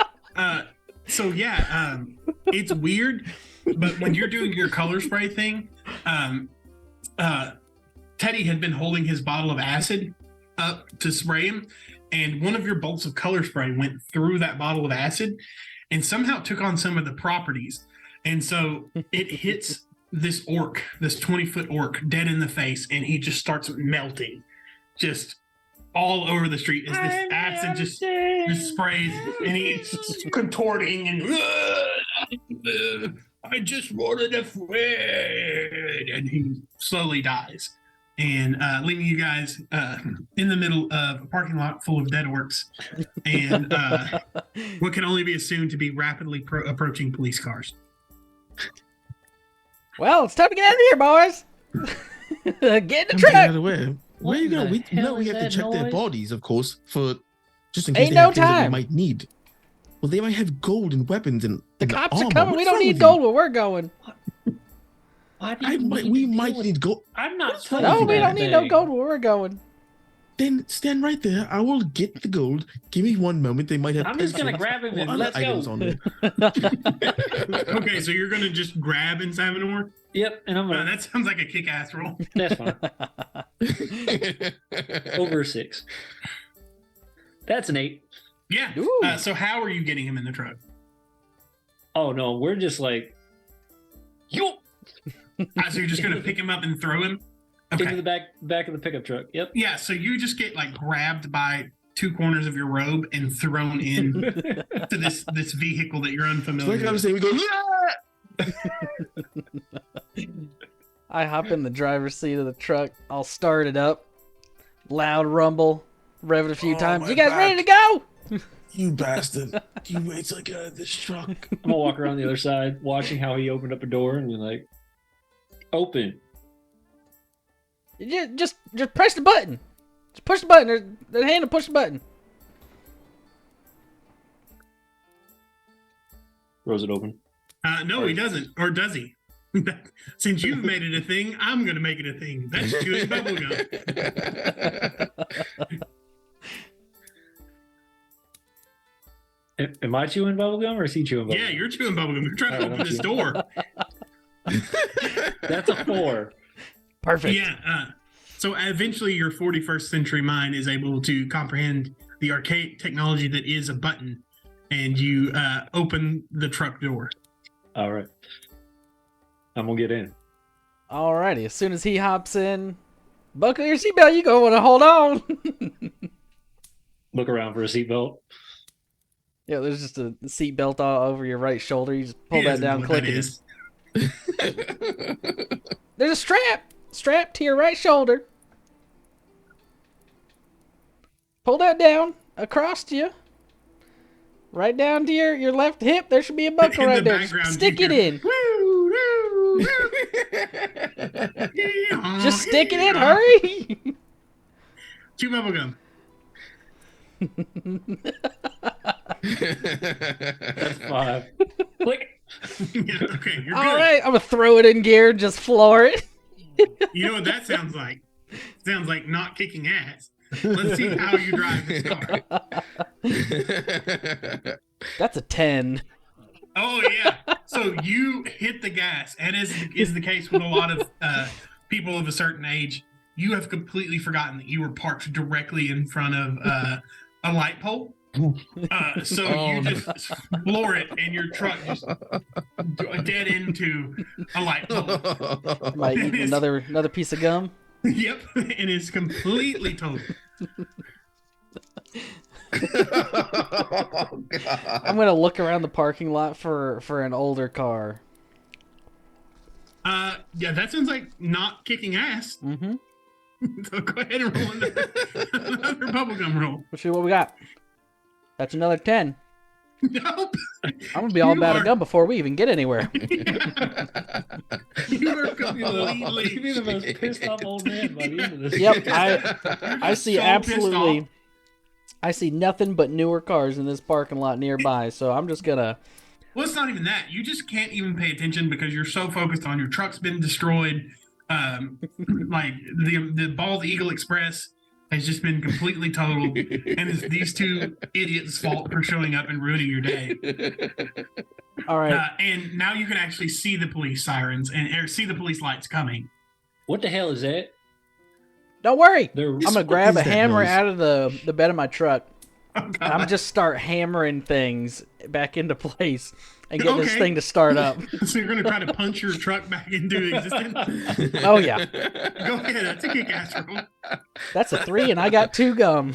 So yeah, it's weird, but when you're doing your color spray thing, Teddy had been holding his bottle of acid up to spray him, and one of your bolts of color spray went through that bottle of acid and somehow took on some of the properties. And so it hits this orc, this 20-foot orc, dead in the face, and he just starts melting just all over the street as this acid just sprays, and he's contorting and I just wanted a friend, and he slowly dies, and leaving you guys in the middle of a parking lot full of dead orcs and what can only be assumed to be rapidly approaching police cars. well, it's time to get out of here, boys. Get in the Get out truck. of the way. Where are you What going? the We hell we is have to that check their noise? bodies, of course, for just in case Ain't they no have things that we time. might need. Well, they might have gold and weapons and The and cops are armor. coming. What's We don't wrong need with you? gold where we're going. Why do you need We to might deal with- need gold. I'm not What's wrong telling No, with you we that don't need no thing. gold where we're going. Then stand right there. I will get the gold. Give me one moment. They might have. I'm just gonna pencils grab him or and other let's items go. on there. Okay, so you're gonna just grab Insaminor? Yep, and I'm gonna. That sounds like a kick-ass roll. That's fine. Over 6. That's an 8. Yeah. Ooh. So how are you getting him in the truck? Oh no, we're just like, yo, So you're just gonna pick him up and throw him? into Okay. the back of the pickup truck. Yep. Yeah. So you just get like grabbed by 2 corners of your robe and thrown in to this vehicle that you're So unfamiliar like I was with. saying, we go, yeah! I hop in the driver's seat of the truck. I'll start it up. Loud rumble. Rev it a few Oh, times. my You guys back. ready to go? You bastard. You wait till I get out of this truck. I'm gonna walk around the other side, watching how he opened up a door and be like, open. Just press the button. Just push the button. There's a hand to push the button. Throws it open. No, he doesn't. Or does he? Since you've made it a thing, I'm gonna make it a thing. That's chewing bubblegum. Am I chewing bubblegum or is he chewing bubblegum? Yeah, you're chewing bubblegum. You're trying to Alright, open I'm this chewing. door. That's a 4. Perfect. Yeah. So eventually, your 41st century mind is able to comprehend the archaic technology that is a button, and you open the truck door. All right. I'm gonna get in. Alrighty. As soon as he hops in, buckle your seatbelt. You gonna want to hold on. Look around for a seatbelt. Yeah, there's just a seatbelt all over your right shoulder. You just pull He that doesn't know down, what click that it. is. There's a strap to your right shoulder. Pull that down across to you. Right down to your left hip. There should be a buckle In right the there. background, Just stick you it hear, in. "Woo, woo, woo." Yeehaw, Just stick it in. yeehaw. Hurry. Chew bubblegum. That's 5. Click. Yeah, okay, you're All good. right. I'm gonna throw it in gear. Just floor it. You know what that sounds like? Sounds like not kicking ass. Let's see how you drive this car. That's a 10. Oh yeah. So you hit the gas, and as is the case with a lot of people of a certain age, you have completely forgotten that you were parked directly in front of a light pole. So Oh, you no. just floor it, and your truck just dead into a light pole. Am I eating another piece of gum? Yep, and it's completely total. Oh, God. I'm gonna look around the parking lot for an older car. Yeah, that sounds like not kicking ass. Mm-hmm. So go ahead and roll another bubblegum roll. Let's see what we got. That's another 10. Nope. I'm gonna be all You about are- a gun before we even get anywhere. You are completely. You'd be the most pissed off old man by the end of this. Yep, You're I just see so pissed absolutely. off. I see nothing but newer cars in this parking lot nearby, so I'm just gonna. Well, it's not even that. You just can't even pay attention because you're so focused on your truck's been destroyed. Like the Bald Eagle Express has just been completely totaled, and it's these 2 idiots' fault for showing up and ruining your day. All right, And now you can actually see the police sirens or see the police lights coming. What the hell is that? don't worry. They're I'm gonna What grab is a that hammer noise? out of the bed of my truck. Oh, And I'm God. just start hammering things back into place and get this Okay. thing to start up. So you're going to try to punch your truck back into existence? Oh yeah, Go ahead. That's a kick-ass roll. that's a 3, and I got 2 gum.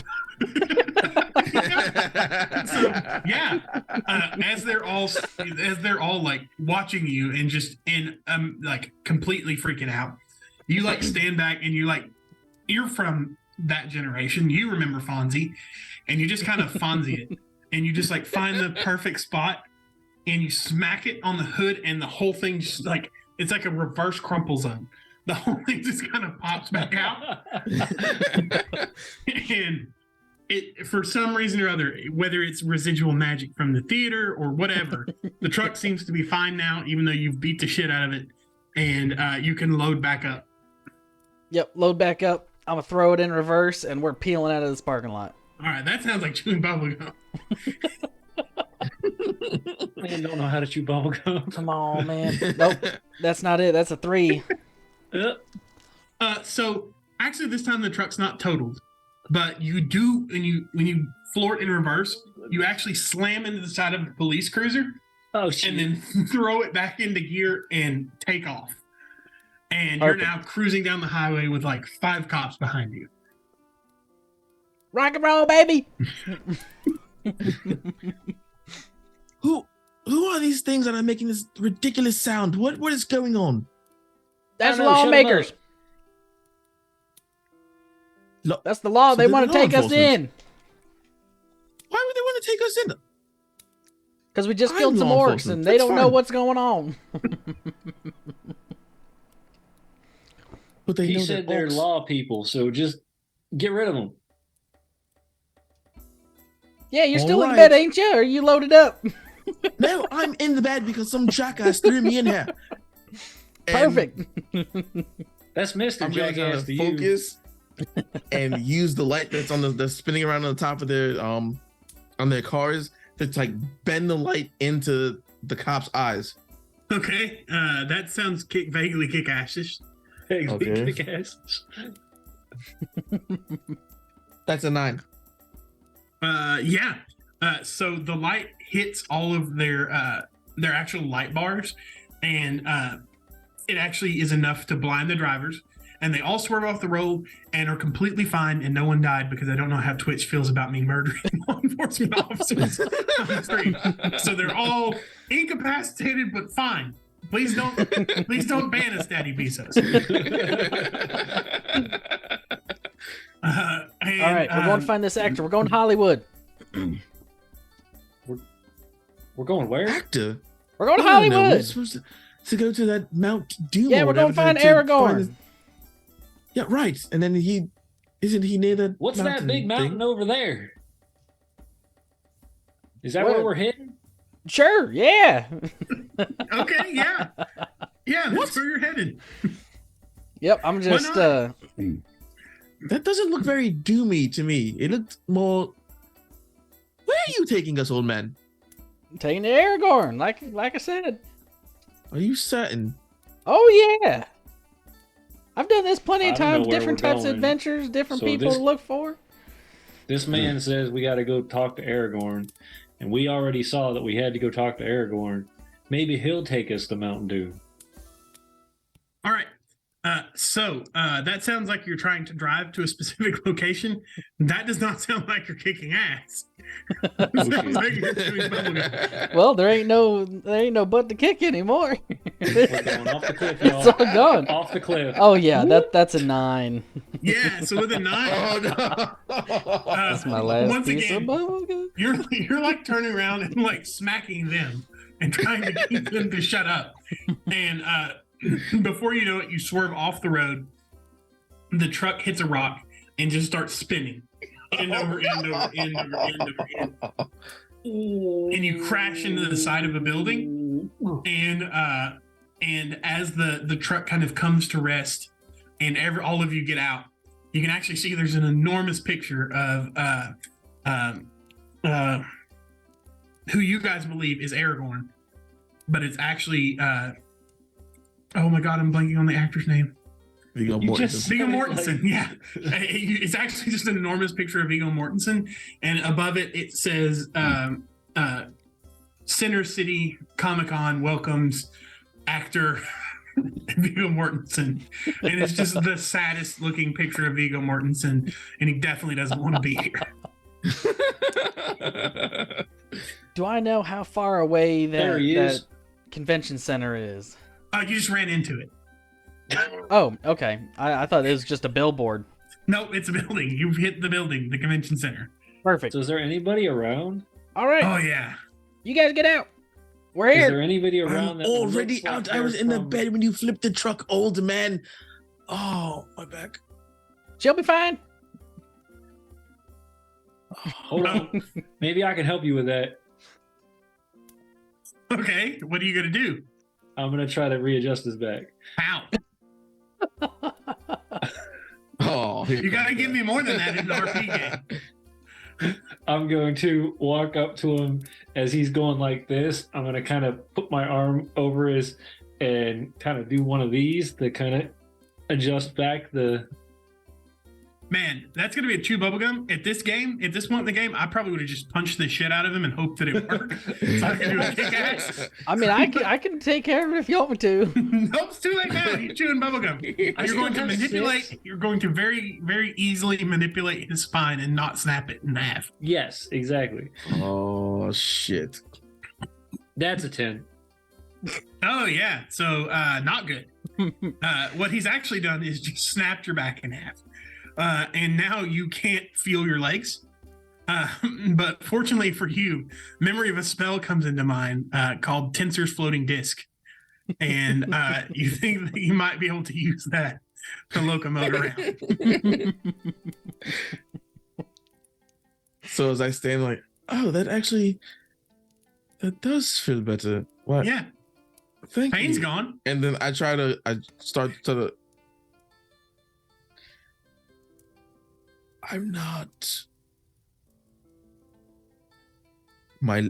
So yeah, as they're all like watching you and just like completely freaking out, you like stand back and you're from that generation. You remember Fonzie, and you just kind of Fonzie it, and you just like find the perfect spot, and you smack it on the hood, and the whole thing just like it's like a reverse crumple zone. The whole thing just kind of pops back out. And it, for some reason or other, whether it's residual magic from the theater or whatever, the truck seems to be fine now, even though you've beat the shit out of it, and you can load back up. Yep, load back up. I'm gonna throw it in reverse, and we're peeling out of this parking lot. All right, that sounds like chewing bubblegum. I don't know how to chew bubblegum. Come on, man. Nope, that's not it. That's a 3. So actually, this time the truck's not totaled, but you do, when you floor it in reverse, you actually slam into the side of the police cruiser Oh shit! and then throw it back into gear and take off. And Perfect. you're now cruising down the highway with like 5 cops behind you. Rock and roll, baby. Who are these things that are making this ridiculous sound? What is going on? That's I don't know, shut 'em lawmakers. That's the law. So They they're want the to law take us enforcement. in Why would they want to take us in? because we just I'm killed some law orcs enforcement. and they That's don't know fine. what's going on. But they He know said that they're orcs- law people, so just get rid of them. Yeah, you're All still in right. bed, ain't you? Or are you loaded up? No, I'm in the bed because some jackass threw me in here. And Perfect. That's Mr. I'm gonna Jackass to you. focus and use the light that's on the spinning around on the top of their on their cars to like bend the light into the cop's eyes. Okay, that sounds vaguely kick-assish. Okay. Kick-ass. That's a 9. Yeah. So the light hits all of their actual light bars, and it actually is enough to blind the drivers. And they all swerve off the road and are completely fine, and no one died because I don't know how Twitch feels about me murdering law enforcement officers on the street. So they're all incapacitated but fine. Please don't ban us, Daddy Bezos. All right, we're going to find this actor. We're going to Hollywood. We're going where? Actor. We're going to I don't know. We're Hollywood. supposed to go to that Mount Doom. Yeah, or we're going whatever to find Aragorn. his- Yeah, right. And then isn't he near that? What's that big mountain thing? over there? Is that What? where we're heading? Sure, yeah. Okay, yeah. Yeah, that's where you're headed. Yep, I'm just not? That doesn't look very doomy to me. It looked more. Where are you taking us, old man? taking the Aragorn, like I said. Are you certain? Oh yeah. I've done this plenty of I don't know times, where different we're types of going. adventures, different So people this- to look for. This man says we got to go talk to Aragorn, and we already saw that we had to go talk to Aragorn. Maybe he'll take us to Mountain Dew. All right. So that sounds like you're trying to drive to a specific location. That does not sound like you're kicking ass. It sounds like you're chewing bubblegum. Well, there ain't no butt to kick anymore. We're going off the cliff, It's y'all. all gone. Off the cliff. Oh yeah, that's a 9. Yeah. So with a 9, Oh no! That's my last once piece again, of bubblegum. you're like turning around and like smacking them and trying to keep them to shut up. And before you know it, you swerve off the road. The truck hits a rock and just starts spinning, end over end over end over end over end. And you crash into the side of a building. And as the truck kind of comes to rest, and all of you get out, you can actually see there's an enormous picture of who you guys believe is Aragorn, but it's actually oh my god, I'm blanking on the actor's name. Viggo You Mortensen. just- Viggo Like- Mortensen, yeah. It's actually just an enormous picture of Viggo Mortensen, and above it it says Center City Comic Con welcomes actor Viggo Mortensen, and it's just the saddest looking picture of Viggo Mortensen, and he definitely doesn't want to be here. Do I know how far away There that, he that is. convention center is? You just ran into it. Oh, okay. I thought it was just a billboard. No, it's a building. You've hit the building, the convention center. Perfect. So is there anybody around? All right, Oh yeah. you guys get out. We're Is here. there anybody around I'm that already looks like out. I was they're in the from- bed when you flipped the truck, old man. Oh, my back. She'll be fine. Hold on. Maybe I can help you with that. Okay, what are you gonna do? I'm gonna try to readjust his back. How? Oh, You got to give me more than that in an RP game. I'm going to walk up to him as he's going like this. I'm going to kind of put my arm over his and kind of do one of these to kind of adjust back the. Man, that's going to be a chew bubblegum. At this point in the game, I probably would have just punched the shit out of him and hoped that it worked. So I can do a kick ass. I mean, I can take care of it if you want me to. Nope, it's too late now. He's chewing bubblegum. You're going to manipulate. 6. You're going to very, very easily manipulate his spine and not snap it in half. Yes, exactly. Oh shit. That's a 10. Oh yeah, so not good. What he's actually done is just snapped your back in half, and now you can't feel your legs. But fortunately for you, memory of a spell comes into mind called Tensor's Floating Disc, and you think that you might be able to use that to locomote around. So as I stand like, oh, that does feel better. What? Yeah, Thank pain's you. gone. And then I start to. I'm not. My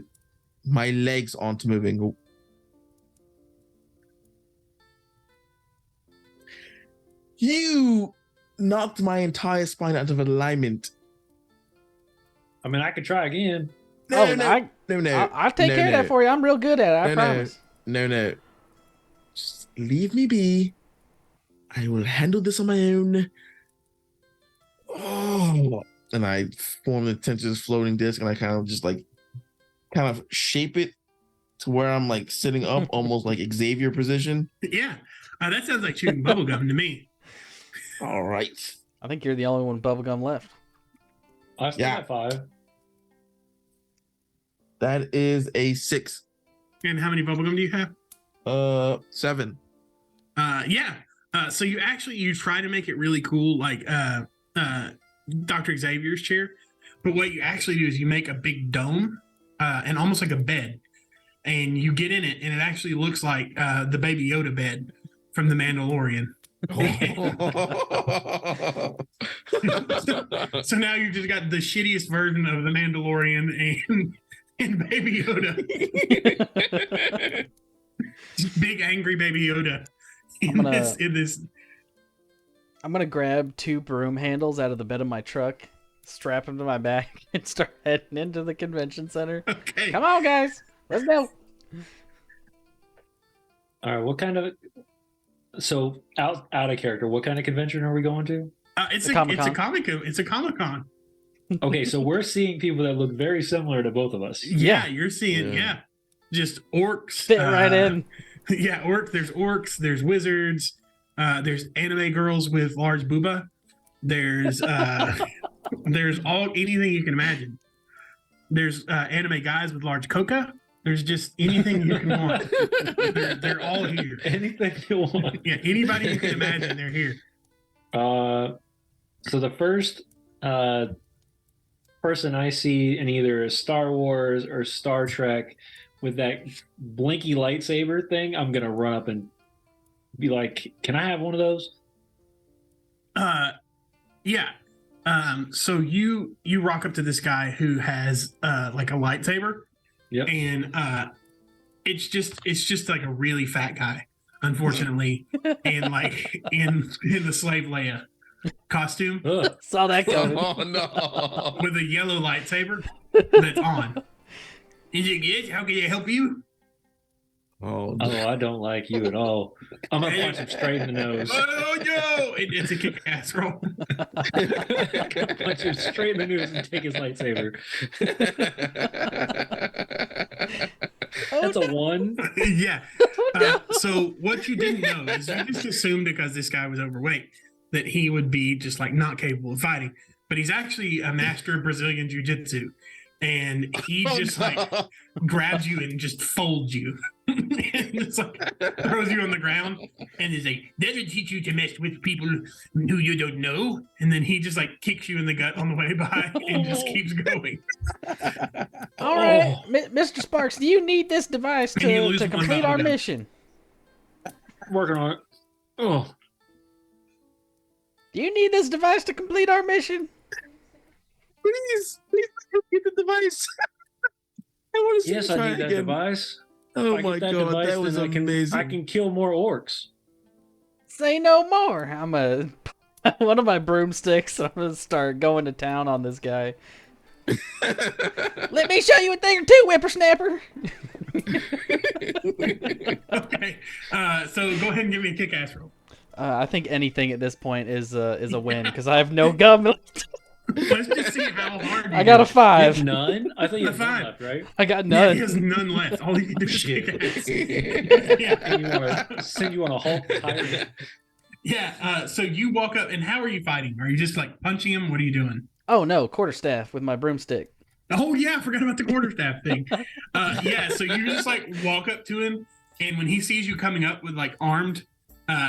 legs aren't moving. You knocked my entire spine out of alignment. I mean, I could try again. No, Oh, no, no. I'll take care of that for you. I'm real good at it. I No, no. promise. No. Just leave me be. I will handle this on my own. Oh. And I form the Tensor's Floating Disc and I kind of shape it to where I'm like sitting up almost like Xavier position. Yeah, that sounds like chewing bubblegum to me. All right. I think you're the only one bubblegum left. I still Yeah. have 5. That is a 6. And how many bubblegum do you have? 7. Yeah. So you try to make it really cool, like Dr. Xavier's chair, but what you actually do is you make a big dome and almost like a bed, and you get in it, and it actually looks like the Baby Yoda bed from The Mandalorian. So now you've just got the shittiest version of the Mandalorian and Baby Yoda, big angry Baby Yoda. In this. I'm gonna grab 2 broom handles out of the bed of my truck, strap them to my back, and start heading into the convention center. Okay. Come on, guys, let's go. All right, what kind of. So, out of character, what kind of convention are we going to? It's The a Comic-Con. It's a Comic-Con. Okay, so we're seeing people that look very similar to both of us. Yeah, you're seeing Yeah. just orcs. Fit right in. Yeah, There's orcs. There's wizards. There's anime girls with large booba. There's anything you can imagine. There's anime guys with large coca. There's just anything you can want. They're all here. Anything you want. Yeah, anybody you can imagine, they're here. So the first person I see in either Star Wars or Star Trek with that blinky lightsaber thing, I'm gonna run up and be like, "Can I have one of those?" Yeah. So you rock up to this guy who has like a lightsaber. Yep. And it's just like a really fat guy, unfortunately, and like in the slave Leia costume Ugh. Saw that coming. Oh no. with a yellow lightsaber that's on. Is it good? How can I help you? Oh, Oh, I don't like you at all. I'm gonna punch him straight in the nose. Oh no! It's a kick-ass roll. Punch him straight in the nose and take his lightsaber. That's a 1. Yeah. Oh, no. So what you didn't know is you just assumed because this guy was overweight that he would be just like not capable of fighting, but he's actually a master of Brazilian jiu-jitsu, and he just like grabs you and just folds you and just like throws you on the ground and is like, "That would teach you to mess with people who you don't know," and then he just like kicks you in the gut on the way by and just keeps going. All right, Mr. Sparks, do you need this device And you to lose one complete our bubblegum. mission? Working on it. Oh, Do you need this device to complete our mission? Please get the device. I want to see Yes, you I try need that again. device. Oh If I my get god, that device, was then amazing. I can kill more orcs. Say no more. I'm a one of my broomsticks. I'm gonna start going to town on this guy. Let me show you a thing or two, whippersnapper. Okay. So go ahead and give me a kick-ass roll. I think anything at this point is a win because I have no gum. Let's just see how hard you I got a do. You 5. have none? I thought you A had none 5. left, right? I got Yeah, none. he has none left. All you can do is Shit. kick ass. And Yeah. you want to send you on a Hulk tyrant? Yeah. So you walk up, and how are you fighting? Are you just like punching him? What are you doing? Oh no, quarterstaff with my broomstick. Oh yeah, I forgot about the quarterstaff thing. Yeah, so you just like walk up to him, and when he sees you coming up with like armed,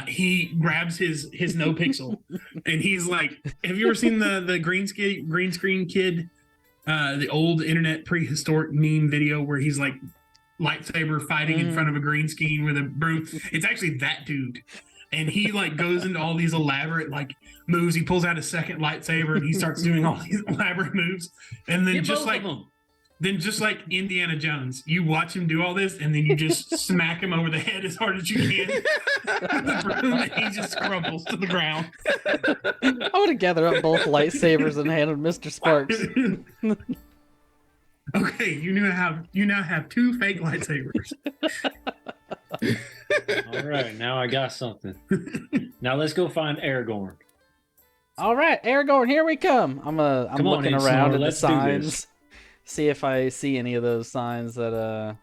he grabs his no pixel, and he's like, "Have you ever seen the green screen kid, the old internet prehistoric meme video where he's like lightsaber fighting in front of a green screen with a broom?" It's actually that dude. And he like goes into all these elaborate like moves. He pulls out a second lightsaber and he starts doing all these elaborate moves. And then Get just both of them. just like Indiana Jones, you watch him do all this and then you just smack him over the head as hard as you can with the broom, and he just crumbles to the ground. I would have gathered up both lightsabers and handed Mr. Sparks. Okay, you now have 2 fake lightsabers. All right, now I got something. Now let's go find Aragorn. All right, Aragorn, here we come. I'm Come on, looking Ian around Snow, at the let's do this. signs, see if I see any of those signs that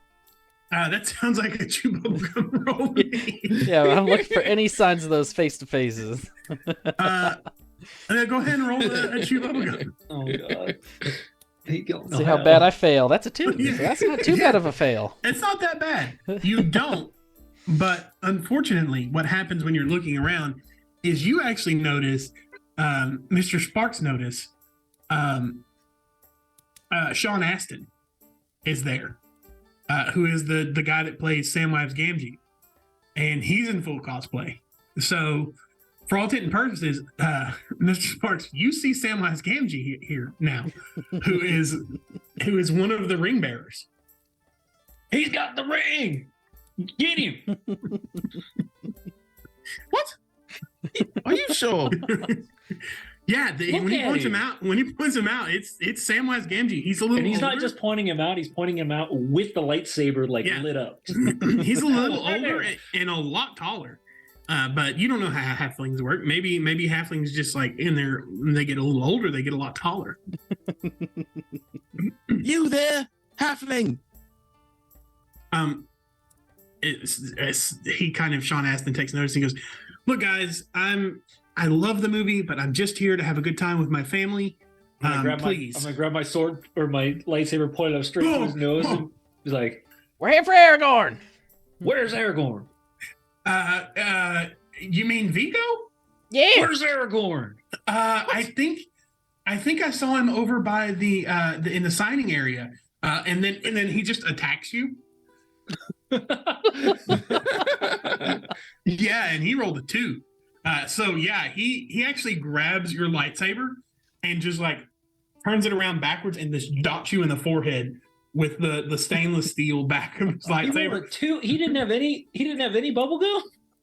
That sounds like a Chewbacca roll. to me. Yeah, I'm looking for any signs of those face to faces. Go ahead and roll a Chewbacca. Oh god. See how bad I fail. That's a 2. Yeah. So that's not too bad of a fail. It's not that bad. You don't. But unfortunately, what happens when you're looking around is you actually notice, Mr. Sparks notice, Sean Astin is there, who is the guy that plays Samwise Gamgee, and he's in full cosplay. So, for all intent and purposes, Mr. Sparks, you see Samwise Gamgee here now, who is one of the ring bearers. He's got the ring. Get him. What? Are you sure? Yeah, Look when he at points him. him out, it's Samwise Gamgee. He's a little And he's not older. just pointing him out, he's pointing him out with the lightsaber like Yeah. lit up. He's a little Right older there. and a lot taller. But you don't know how halflings work. Maybe halflings just like in there when they get a little older, they get a lot taller. You there, halfling? He kind of Sean Astin takes notice. He goes, "Look, guys, I love the movie, but I'm just here to have a good time with my family. I'm Please." gonna grab my sword or my lightsaber, point it up straight to his nose, and he's like, We're here for Aragorn. "Where's Aragorn? You mean Vigo? Yeah. Where's Aragorn?" I think I saw him over by the in the signing area, and then he just attacks you. Yeah, and he rolled a 2. So yeah, he actually grabs your lightsaber and just like turns it around backwards and just dots you in the forehead with the stainless steel back of his He rolled lightsaber. a 2. He didn't have any bubble gum.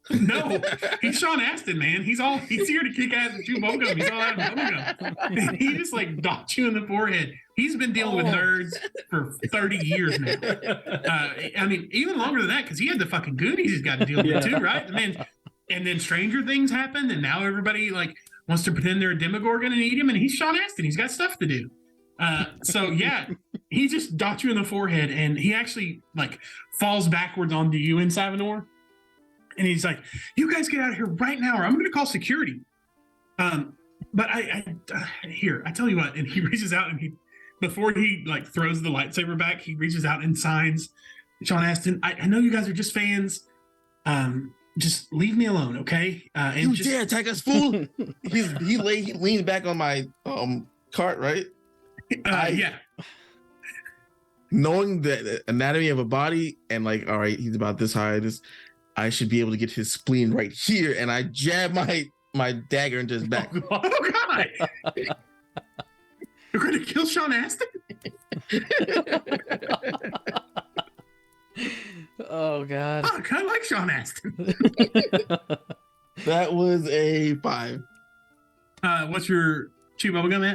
No, he's Sean Astin, man. He's here to kick ass and chew bubblegum. He's all out of bubblegum. And he just like dots you in the forehead. He's been dealing with nerds for 30 years now. I mean, even longer than that, because he had the fucking Goonies he's got to deal with too, right? And then Stranger Things happened, and now everybody like wants to pretend they're a Demogorgon and eat him, and he's Sean Astin. He's got stuff to do. So yeah, he just dots you in the forehead, and he actually like falls backwards onto you in Savanor. And he's like, "You guys get out of here right now, or I'm going to call security." But I tell you what. And he reaches out and before he like throws the lightsaber back, he reaches out and signs Sean Astin. I know you guys are just fans. Just leave me alone, okay? And You just dare attack us, fool? he leaned back on my cart, right? yeah. Knowing the anatomy of a body and like, all right, he's about this high. I should be able to get his spleen right here, and I jab my my dagger into his back. Oh God! You're going to kill Sean Astin? Oh God. Fuck, I like Sean Astin. That was a 5. What's your chew bubblegum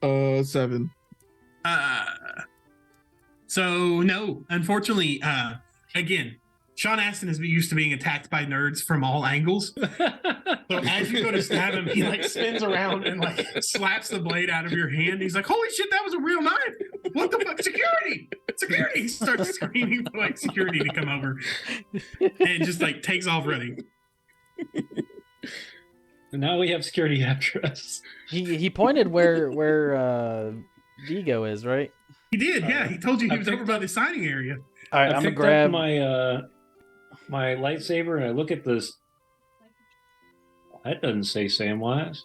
at? 7. So no, unfortunately, again, Sean Astin is used to being attacked by nerds from all angles. So as you go to stab him, he like spins around and like slaps the blade out of your hand. He's like, "Holy shit, that was a real knife! What the fuck? Security! Security!" He starts screaming for like security to come over, and just like takes off running. And now we have security after us. He pointed where Vigo is, right? He did, yeah. He told you he I was picked over by the signing area. All right, I I'm gonna picked grab up my my lightsaber and I look at this. That doesn't say Samwise.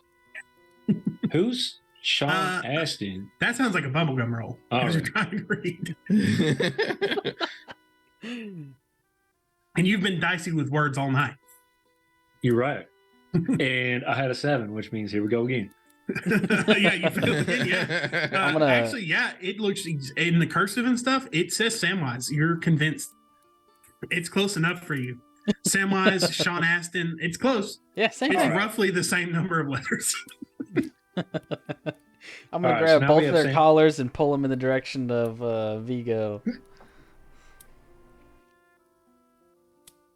Who's Sean Astin? That sounds like a bubblegum roll. All Because you're right. trying to read. And you've been dicey with words all night. You're right. And I had a 7, which means here we go again. Yeah, you failed it, yeah. I'm gonna- Actually, yeah, it looks in the cursive and stuff, it says Samwise. You're convinced. It's close enough for you. Samwise, Sean Astin, it's close. Yeah, same It's thing. roughly the same number of letters. I'm gonna All right, so grab now both we of have their Sam- collars and pull them in the direction of Vigo.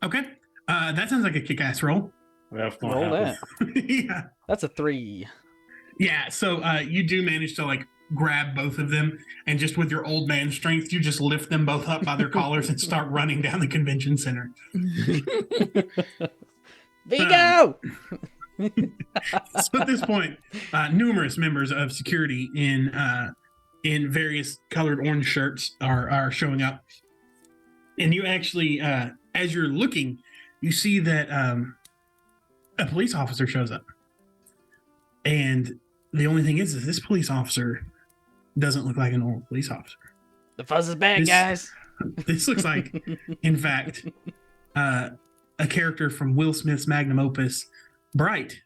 Okay. That sounds like a kick-ass roll. That's gonna Roll happen. that. Yeah. That's a 3. Yeah, so you do manage to like grab both of them, and just with your old man strength, you just lift them both up by their collars and start running down the convention center. Vigo! So at this point, numerous members of security in various colored orange shirts are showing up, and you actually, as you're looking, you see that a police officer shows up, and the only thing is this police officer doesn't look like a normal police officer. The fuzz is back, This- guys. This looks like, in fact, a character from Will Smith's magnum opus, Bright.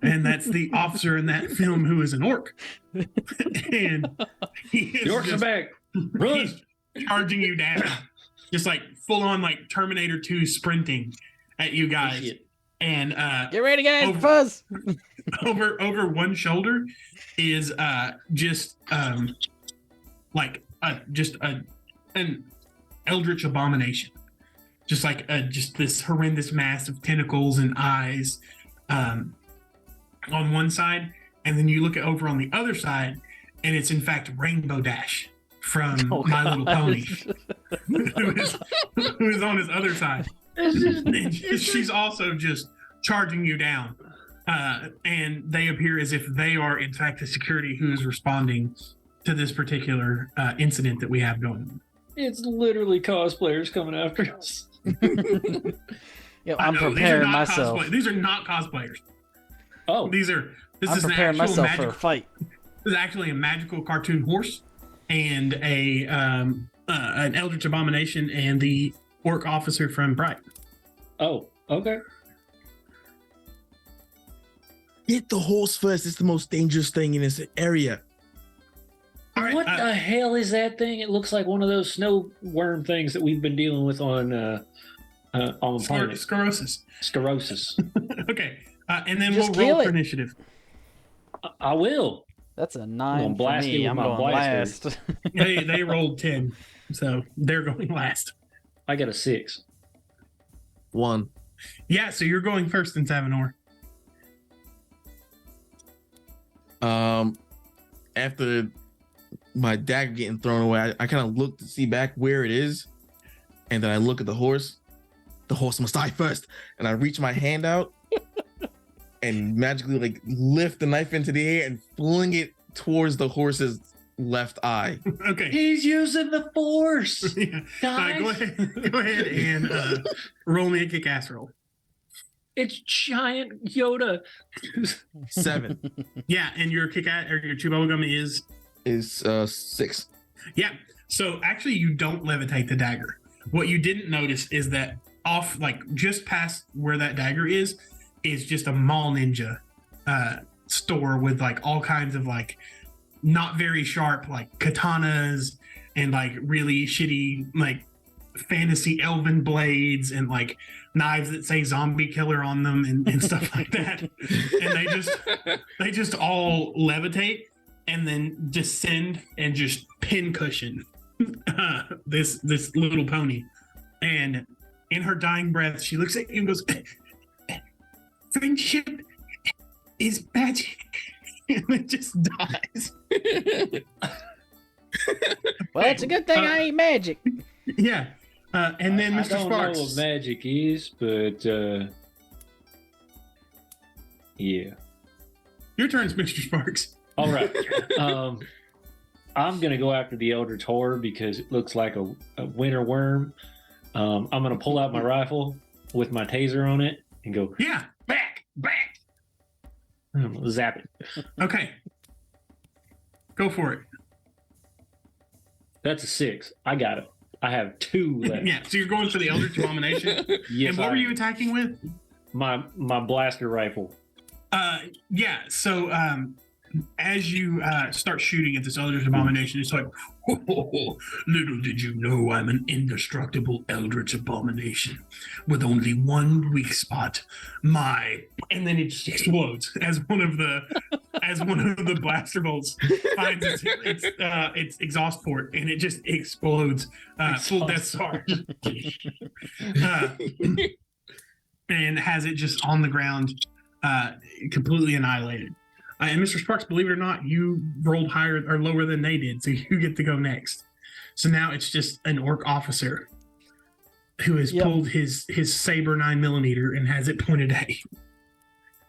And that's the officer in that film who is an orc. And he is The orcs are just- back. Run. he's charging you down. Just like full on like Terminator 2 sprinting at you guys. Shit. And Get ready, guys. Over- Fuzz. over one shoulder is just like an eldritch abomination, just like just this horrendous mass of tentacles and eyes on one side, and then you look over on the other side and it's in fact Rainbow Dash from Oh, My Little God. Pony, who is on his other side. And she's also just charging you down, and they appear as if they are in fact the security who is responding to this particular incident that we have going on. It's literally cosplayers coming after us. Yo, I I'm know, preparing myself. These are not cosplayers. Oh, This I'm is an preparing actual myself for a magical. fight. This is actually a magical cartoon horse and an eldritch abomination and the orc officer from Bright. oh, okay. Get the horse first. It's the most dangerous thing in this area. All right, What the hell is that thing? It looks like one of those snow worm things that we've been dealing with on the planet. sclerosis. Sclerosis. Okay, and then Just we'll roll kill for it. initiative. I will. That's a gonna 9 for blast it me. with I'm my going blaster. last. They rolled 10, so they're going last. I got a 6. 1. Yeah, so you're going first in Savanor. After my dagger getting thrown away, I kind of look to see back where it is, and then I look at the horse. The horse must die first, and I reach my hand out and magically like lift the knife into the air and fling it towards the horse's left eye. Okay. He's using the force. Yeah. Guys, Go ahead and roll me a kick-ass roll. it's giant Yoda. 7 Yeah, and your kick-ass or your chew bubblegum is is 6. yeah. So actually, you don't levitate the dagger. What you didn't notice is that off, like just past where that dagger is is just a mall ninja store with like all kinds of like not very sharp like katanas and like really shitty like fantasy elven blades and like knives that say zombie killer on them and stuff like that. And they just all levitate and then descend and just pin cushion this little pony. And in her dying breath, she looks at you and goes, "Friendship is magic." And it just dies. Well, it's a good thing I ain't magic. Yeah. And then Mr. I don't Sparks. know what magic is, but yeah. Your turn's Mr. Sparks. All right. I'm gonna go after the Eldritch Horror because it looks like a winter worm. I'm gonna pull out my rifle with my taser on it and go Yeah. back. I'm gonna zap it. Okay. Go for it. That's a 6. I got it. I have 2 left. Yeah. So you're going for the Eldritch Abomination. Yes, And what were you attacking with? my blaster rifle. Yeah. So as you start shooting at this Eldritch Abomination, it's like, little did you know I'm an indestructible Eldritch Abomination with only one weak spot. And then it just explodes as one of the blaster bolts finds its exhaust port, and it just explodes full Death Star. And has it just on the ground, completely annihilated. And Mr. Sparks, believe it or not, you rolled higher or lower than they did, so you get to go next. So now it's just an orc officer who has pulled his saber 9mm and has it pointed at you.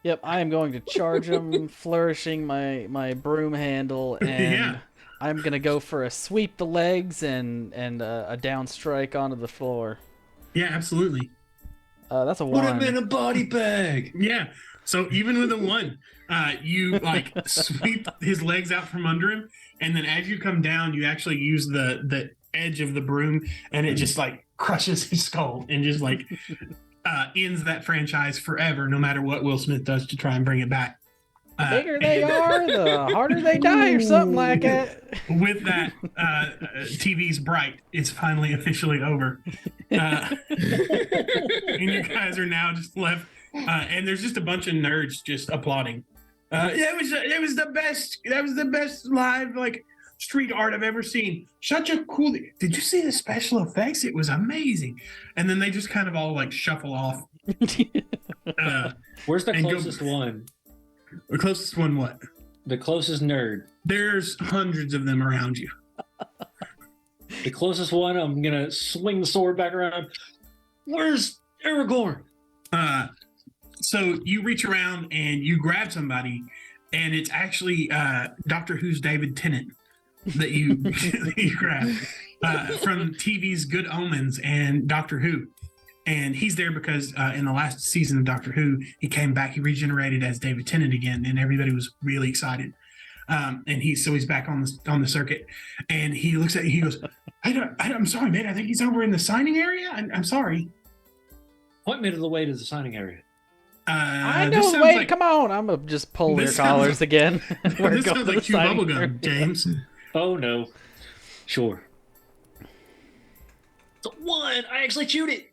Yep, I am going to charge him, flourishing my broom handle, and Yeah. I'm gonna go for a sweep the legs and a down strike onto the floor. Yeah, absolutely. That's a Put 1. him in a body bag. Yeah. So even with a 1, you like sweep his legs out from under him, and then as you come down, you actually use the edge of the broom, and it just like crushes his skull and just like ends that franchise forever, no matter what Will Smith does to try and bring it back. The bigger they are, the harder they die, or something like that. With that, TV's Bright is finally officially over. And you guys are now just left, and there's just a bunch of nerds just applauding. It was the best. That was the best live like street art I've ever seen. Such a cool. Did you see the special effects? It was amazing. And then they just kind of all like shuffle off. Where's the And go- closest one? The closest one, what? The closest nerd. There's hundreds of them around you. The closest one, I'm gonna swing the sword back around. Where's Aragorn? So you reach around and you grab somebody, and it's actually Doctor Who's David Tennant that you you grab from TV's Good Omens and Doctor Who. And he's there because in the last season of Doctor Who, he came back, he regenerated as David Tennant again, and everybody was really excited. And he's back on the circuit, and he looks at you, he goes, I'm sorry, man, I think he's over in the signing area. I'm sorry. Point me to the way to the signing area. I this know. sounds Wait, like- come on! I'm gonna just pull their This sounds collars again. We're This going sounds to like the Chew signing area. Bubblegum, James. Oh no. Sure. It's a 1. I actually chewed it.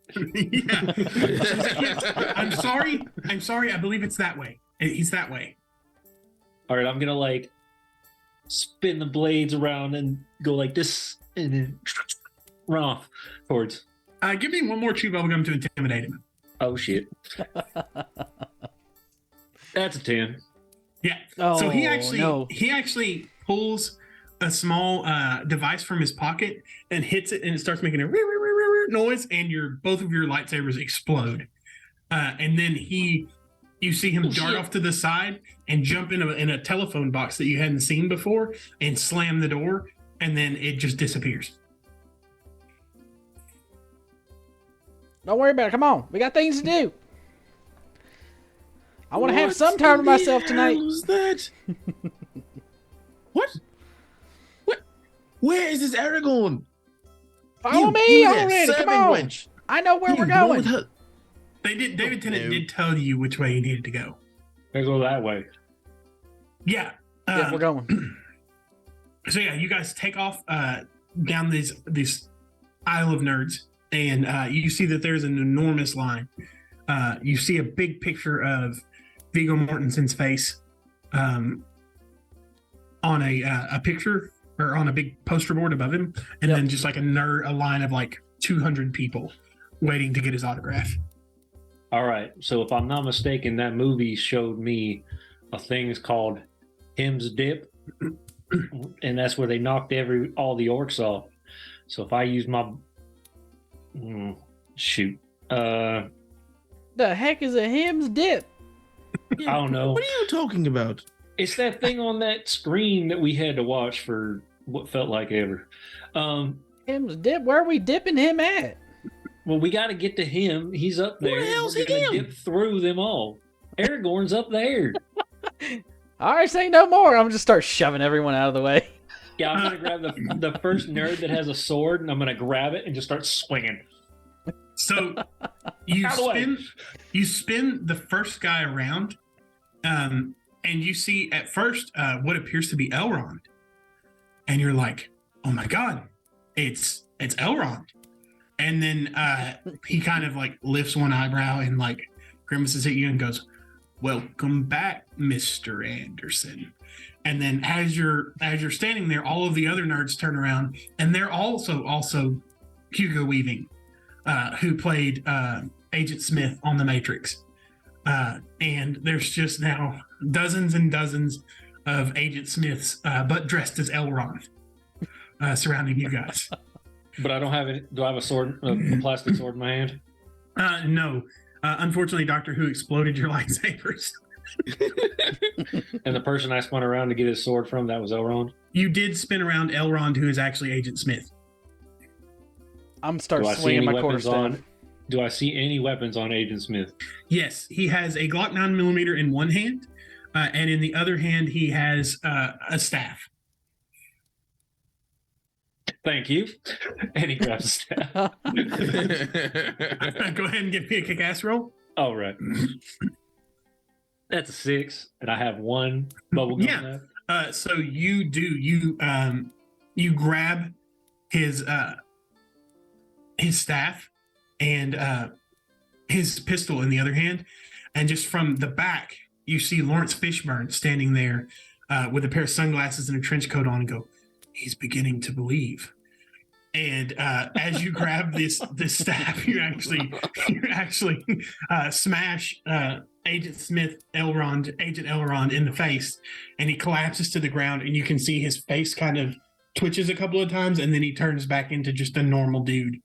Yeah. I'm sorry. I believe it's that way. He's that way. All right, I'm gonna like spin the blades around and go like this, and then run off towards. Give me one more Chew Bubblegum to intimidate him. Oh shit. That's a 10. Yeah. Oh, So he no. actually pulls a small device from his pocket and hits it, and it starts making a noise, and both of your lightsabers explode. And then you see him dart shit. off to the side and jump in a telephone box that you hadn't seen before and slam the door, and then it just disappears. Don't worry about it. Come on, we got things to do. I want to have some time to myself tonight. What's that? What? Where is this Aragorn? Follow You me there, already. Come serving on. wench. I know where You we're know going. her- They did. David Tennant No. did tell you which way you needed to go. Let's go that way. Yeah. Yeah, we're going. So yeah, you guys take off down this Isle of Nerds, and you see that there's an enormous line. You see a big picture of Viggo Mortensen's face on a picture or on a big poster board above him, and Yep. then just like a line of like 200 people waiting to get his autograph. All right. So if I'm not mistaken, that movie showed me a thing called Him's Dip, and that's where they knocked all the orcs off. So if I use my shoot, The heck is a him's dip? I don't know. What are you talking about? It's that thing on that screen that we had to watch for what felt like ever. Him's dip? Where are we dipping him at? Well, we got to get to him. He's up there. the hell's We're gonna him? dip through them all. Aragorn's up there. All right, say no more. I'm just start shoving everyone out of the way. Yeah, I'm gonna grab the first nerd that has a sword, and I'm gonna grab it and just start swinging. So you Out of the way. spin the first guy around, and you see at first what appears to be Elrond, and you're like, "Oh my god, it's Elrond!" And then he kind of like lifts one eyebrow and like grimaces at you and goes, "Welcome back, Mr. Anderson." And then as you're standing there, all of the other nerds turn around, and they're also Hugo Weaving, who played Agent Smith on The Matrix. And there's just now dozens and dozens of Agent Smiths, but dressed as Elrond, surrounding you guys. But I don't have it. Do I have a sword, a plastic sword in my hand? No, unfortunately, Doctor Who exploded your lightsabers. And the person I spun around to get his sword from, that was Elrond. You did spin around Elrond, who is actually Agent Smith. I'm start Do I see swinging any my weapons quarterstaff. on? Do I see any weapons on Agent Smith? Yes, he has a Glock 9mm in one hand, and in the other hand, he has a staff. Thank you. And he grabs a staff. Go ahead and give me a kick-ass roll. All right. That's a 6, and I have one bubble gum Yeah. left. So you grab his staff and his pistol in the other hand, and just from the back you see Lawrence Fishburne standing there with a pair of sunglasses and a trench coat on, and go, "He's beginning to believe." And as you grab this staff, you actually smash Agent Elrond in the face, and he collapses to the ground, and you can see his face kind of twitches a couple of times, and then he turns back into just a normal dude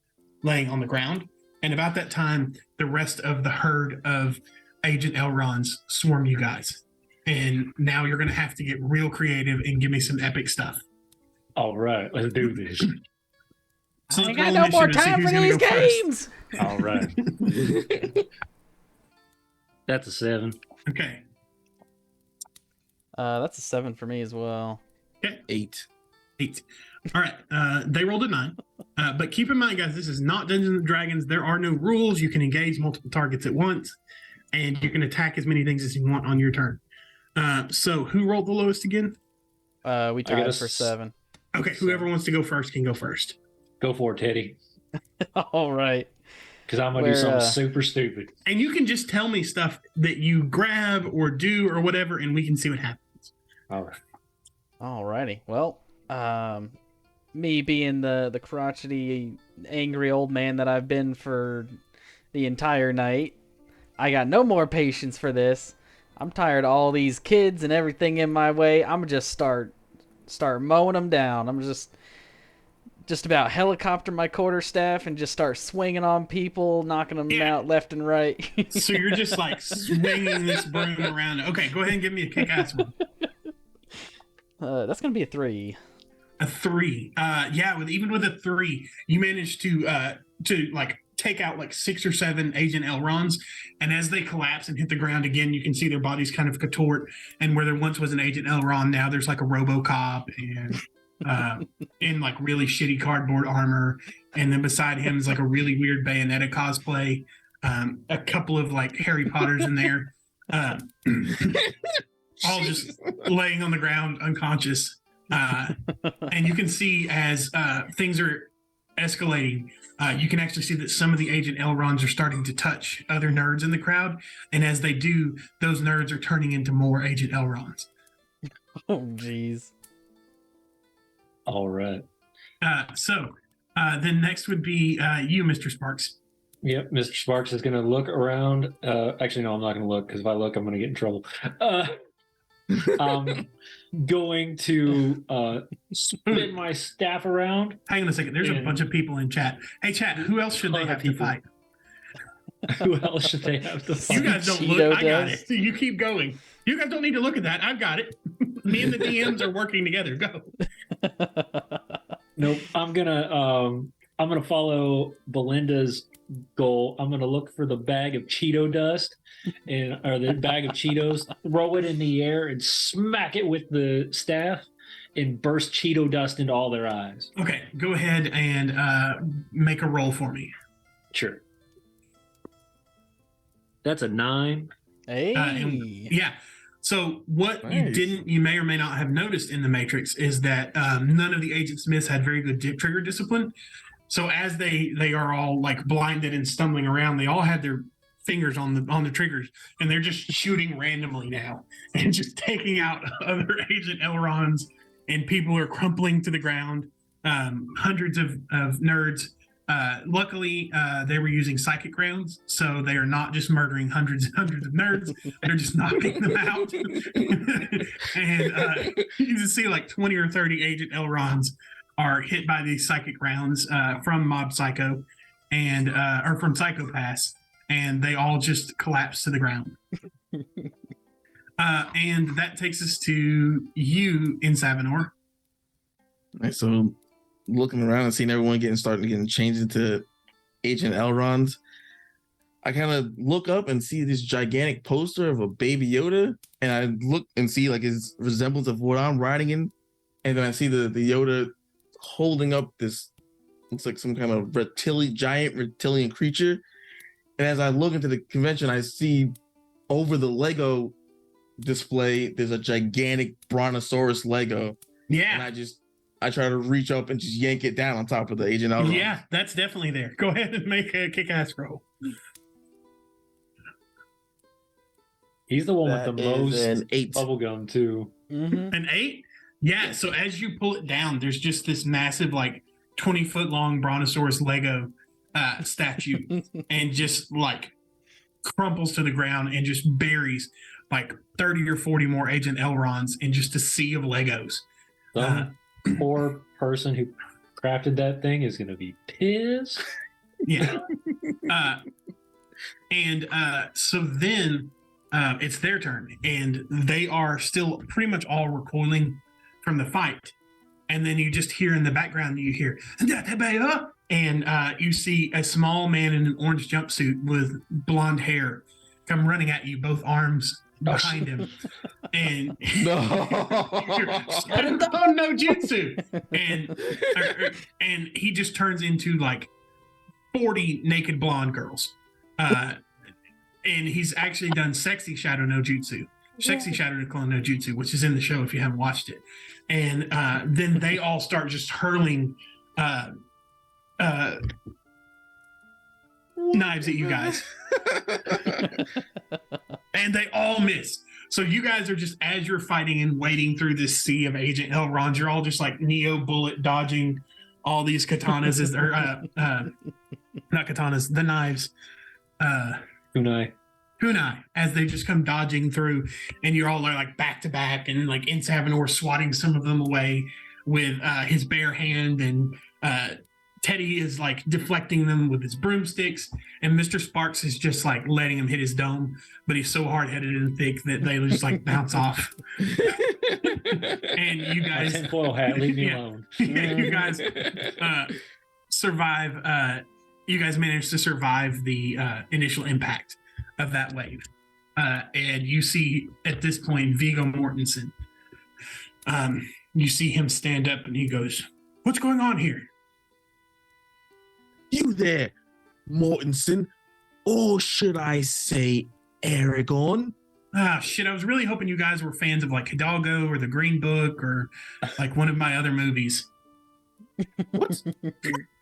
laying on the ground. And about that time, the rest of the herd of Agent Elronds swarm you guys. And now you're going to have to get real creative and give me some epic stuff. All right, let's do this. So I ain't roll got no more initiative to see time who's for gonna these go first. games. All right. That's a 7. Okay. That's a 7 for me as well. 8. 8. All right. They rolled a 9. But keep in mind, guys, this is not Dungeons and Dragons. There are no rules. You can engage multiple targets at once, and you can attack as many things as you want on your turn. So who rolled the lowest again? We got tied a for s- 7. Okay, whoever wants to go first can go first. Go for it, Teddy. All right. Because I'm going to do Where, something uh, super stupid. And you can just tell me stuff that you grab or do or whatever, and we can see what happens. All right. Alrighty. Well, me being the crotchety, angry old man that I've been for the entire night, I got no more patience for this. I'm tired of all these kids and everything in my way. I'm gonna just start mowing them down. I'm just about helicopter my quarterstaff and just start swinging on people, knocking them Yeah. out left and right. So you're just like swinging this broom around. Okay, go ahead and give me a kick-ass one. That's gonna be a 3. A 3. Yeah, even with a 3, you managed to like take out like 6 or 7 Agent Elrons, and as they collapse and hit the ground again, you can see their bodies kind of contort. And where there once was an Agent Elrond, now there's like a RoboCop and in like really shitty cardboard armor, and then beside him is like a really weird Bayonetta cosplay. a couple of like Harry Potters in there, uh, all just laying on the ground unconscious. And you can see as things are escalating, you can actually see that some of the Agent Elrons are starting to touch other nerds in the crowd. And as they do, those nerds are turning into more Agent Elrons. Oh, jeez. All right. So then next would be you, Mr. Sparks. Yep, Mr. Sparks is going to look around. Actually, no, I'm not going to look because if I look, I'm going to get in trouble. I'm going to spin my staff around. Hang on a second. There's a And- bunch of people in chat. Hey, chat, who else should they Other have to people. fight? Who else should they have to You fight? guys don't Cheeto look. I got does. it. You keep going. You guys don't need to look at that. I've got it. Me and the DMs are working together. Go. Nope. I'm gonna follow Belinda's goal. I'm gonna look for the bag of Cheeto dust or the bag of Cheetos, throw it in the air and smack it with the staff and burst Cheeto dust into all their eyes. Okay, go ahead and make a roll for me. Sure. That's a 9. Hey. Yeah. So what Nice. you may or may not have noticed in the Matrix is that none of the Agent Smiths had very good trigger discipline. So as they are all like blinded and stumbling around, they all had their fingers on the triggers, and they're just shooting randomly now and just taking out other Agent Elrons, and people are crumpling to the ground. Hundreds of nerds. Luckily, they were using psychic rounds, so they are not just murdering hundreds and hundreds of nerds. They're just knocking them out. And you can see like 20 or 30 Agent Elrons are hit by these psychic rounds from Mob Psycho and or from Psychopaths, and they all just collapse to the ground. And that takes us to you in Savanor. Right, so looking around and seeing everyone getting changed into Agent Elrons, I kind of look up and see this gigantic poster of a baby Yoda, and I look and see like his resemblance of what I'm riding in, and then I see the Yoda holding up this looks like some kind of giant reptilian creature. And as I look into the convention, I see over the Lego display there's a gigantic Brontosaurus Lego, and Yeah. I try to reach up and just yank it down on top of the Agent Elrond. Yeah, that's definitely there. Go ahead and make a kick-ass roll. He's the one That with the is most an 8. bubblegum too. Mhm. An 8? Yeah, so as you pull it down, there's just this massive, like, 20-foot long Brontosaurus Lego statue and just, like, crumples to the ground and just buries, like, 30 or 40 more Agent Elrons in just a sea of Legos. Some poor person who crafted that thing is going to be pissed. Yeah. So then it's their turn, and they are still pretty much all recoiling from the fight. And then you just hear in the background, you hear, and you see a small man in an orange jumpsuit with blonde hair come running at you, both arms behind him. And oh no jutsu, and he just turns into like 40 naked blonde girls, and he's actually done sexy shadow no jutsu, sexy shadow clone no jutsu, which is in the show if you haven't watched it. And then they all start just hurling knives at you guys, and they all miss. So you guys are just, as you're fighting and wading through this sea of Agent Elrond, you're all just like Neo bullet dodging all these katanas, or not katanas, the knives, Kunai. kunai, as they just come dodging through, and you're all like back to back, and like in Savanor swatting some of them away with his bare hand, and Teddy is like deflecting them with his broomsticks, and Mr. Sparks is just like letting him hit his dome, but he's so hard-headed and thick that they just like bounce off. And you My guys, tinfoil hat, leave me Yeah. alone. you guys survive. You guys managed to survive the initial impact of that wave, and you see at this point Viggo Mortensen. You see him stand up, and he goes, "What's going on here?" You there, Mortensen? Or should I say Aragon? Ah, shit. I was really hoping you guys were fans of like Hidalgo or The Green Book or like one of my other movies. What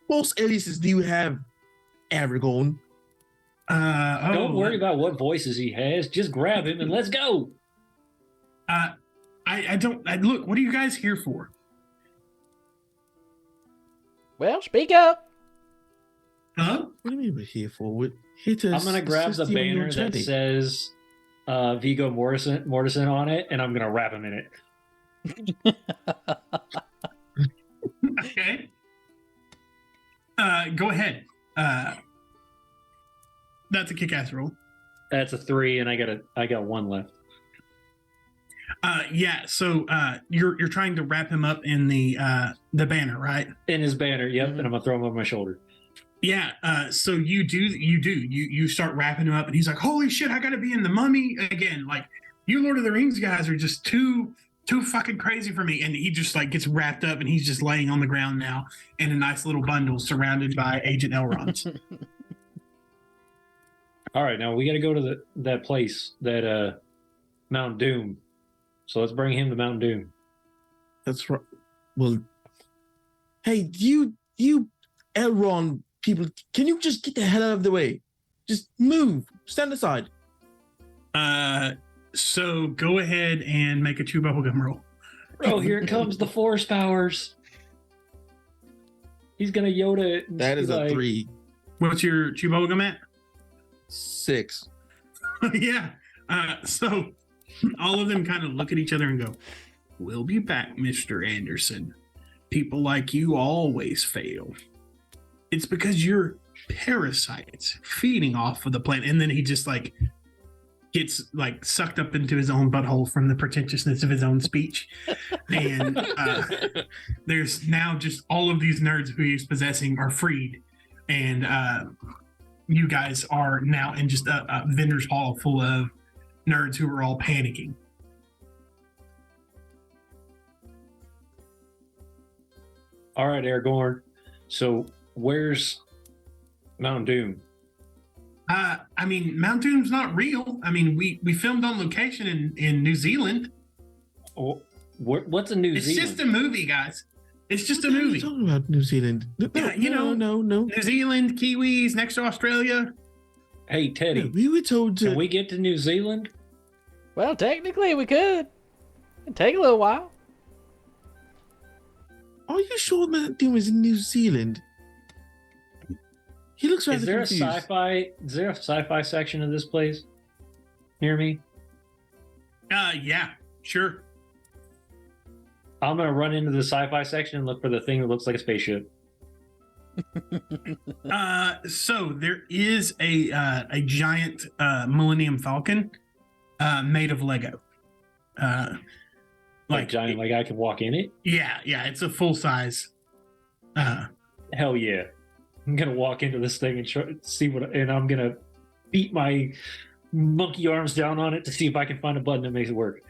false aliases do you have, Aragon? Don't worry about what voices he has. Just grab him and let's go. I don't. Look, what are you guys here for? Well, speak up. Huh? What do you mean we're here for? We're here to I'm gonna grab the assist you on your banner that journey. says Vigo Mortensen on it, and I'm gonna wrap him in it. Okay. Go ahead. That's a kick-ass roll. That's a 3, and I got 1 left. Yeah. So you're trying to wrap him up in the banner, right? In his banner, yep, Mhm. and I'm gonna throw him over my shoulder. Yeah. So you start wrapping him up, and he's like, "Holy shit! I gotta be in the Mummy again!" Like, you Lord of the Rings guys are just too fucking crazy for me. And he just like gets wrapped up, and he's just laying on the ground now in a nice little bundle, surrounded by Agent Elrond. All right, now we got to go to that place, that Mount Doom. So let's bring him to Mount Doom. That's right. Well, hey, you Elrond people, can you just get the hell out of the way? Just move. Stand aside. So go ahead and make a chew bubblegum roll. Oh, here comes the Force powers. He's gonna Yoda it. And That be is like, a 3. What's your chew bubblegum at? 6. Yeah. So all of them kind of look at each other and go, "We'll be back, Mr. Anderson. People like you always fail. It's because you're parasites feeding off of the plant." And then he just like gets like sucked up into his own butthole from the pretentiousness of his own speech. And there's now just all of these nerds who he's possessing are freed. And you guys are now in just a vendor's hall full of nerds who are all panicking. All right, Aragorn. So where's Mount Doom? I mean, Mount Doom's not real. I mean, we filmed on location in New Zealand. Oh, what's a New It's Zealand? just a movie, guys. It's just a What are you movie. talking about New Zealand? No, Yeah, you know- no. New Zealand, Kiwis, next to Australia. Hey, Teddy, Yeah, we were told to. can we get to New Zealand? Well, technically we could. It'd take a little while. Are you sure Mount Doom is in New Zealand? He looks rather Is there confused. Is there a sci-fi section of this place near me? Yeah, sure. I'm gonna run into the sci-fi section and look for the thing that looks like a spaceship. So there is a giant Millennium Falcon made of Lego. Like giant, like I can walk in it. Yeah, it's a full size. Hell yeah! I'm gonna walk into this thing and see and I'm gonna beat my monkey arms down on it to see if I can find a button that makes it work.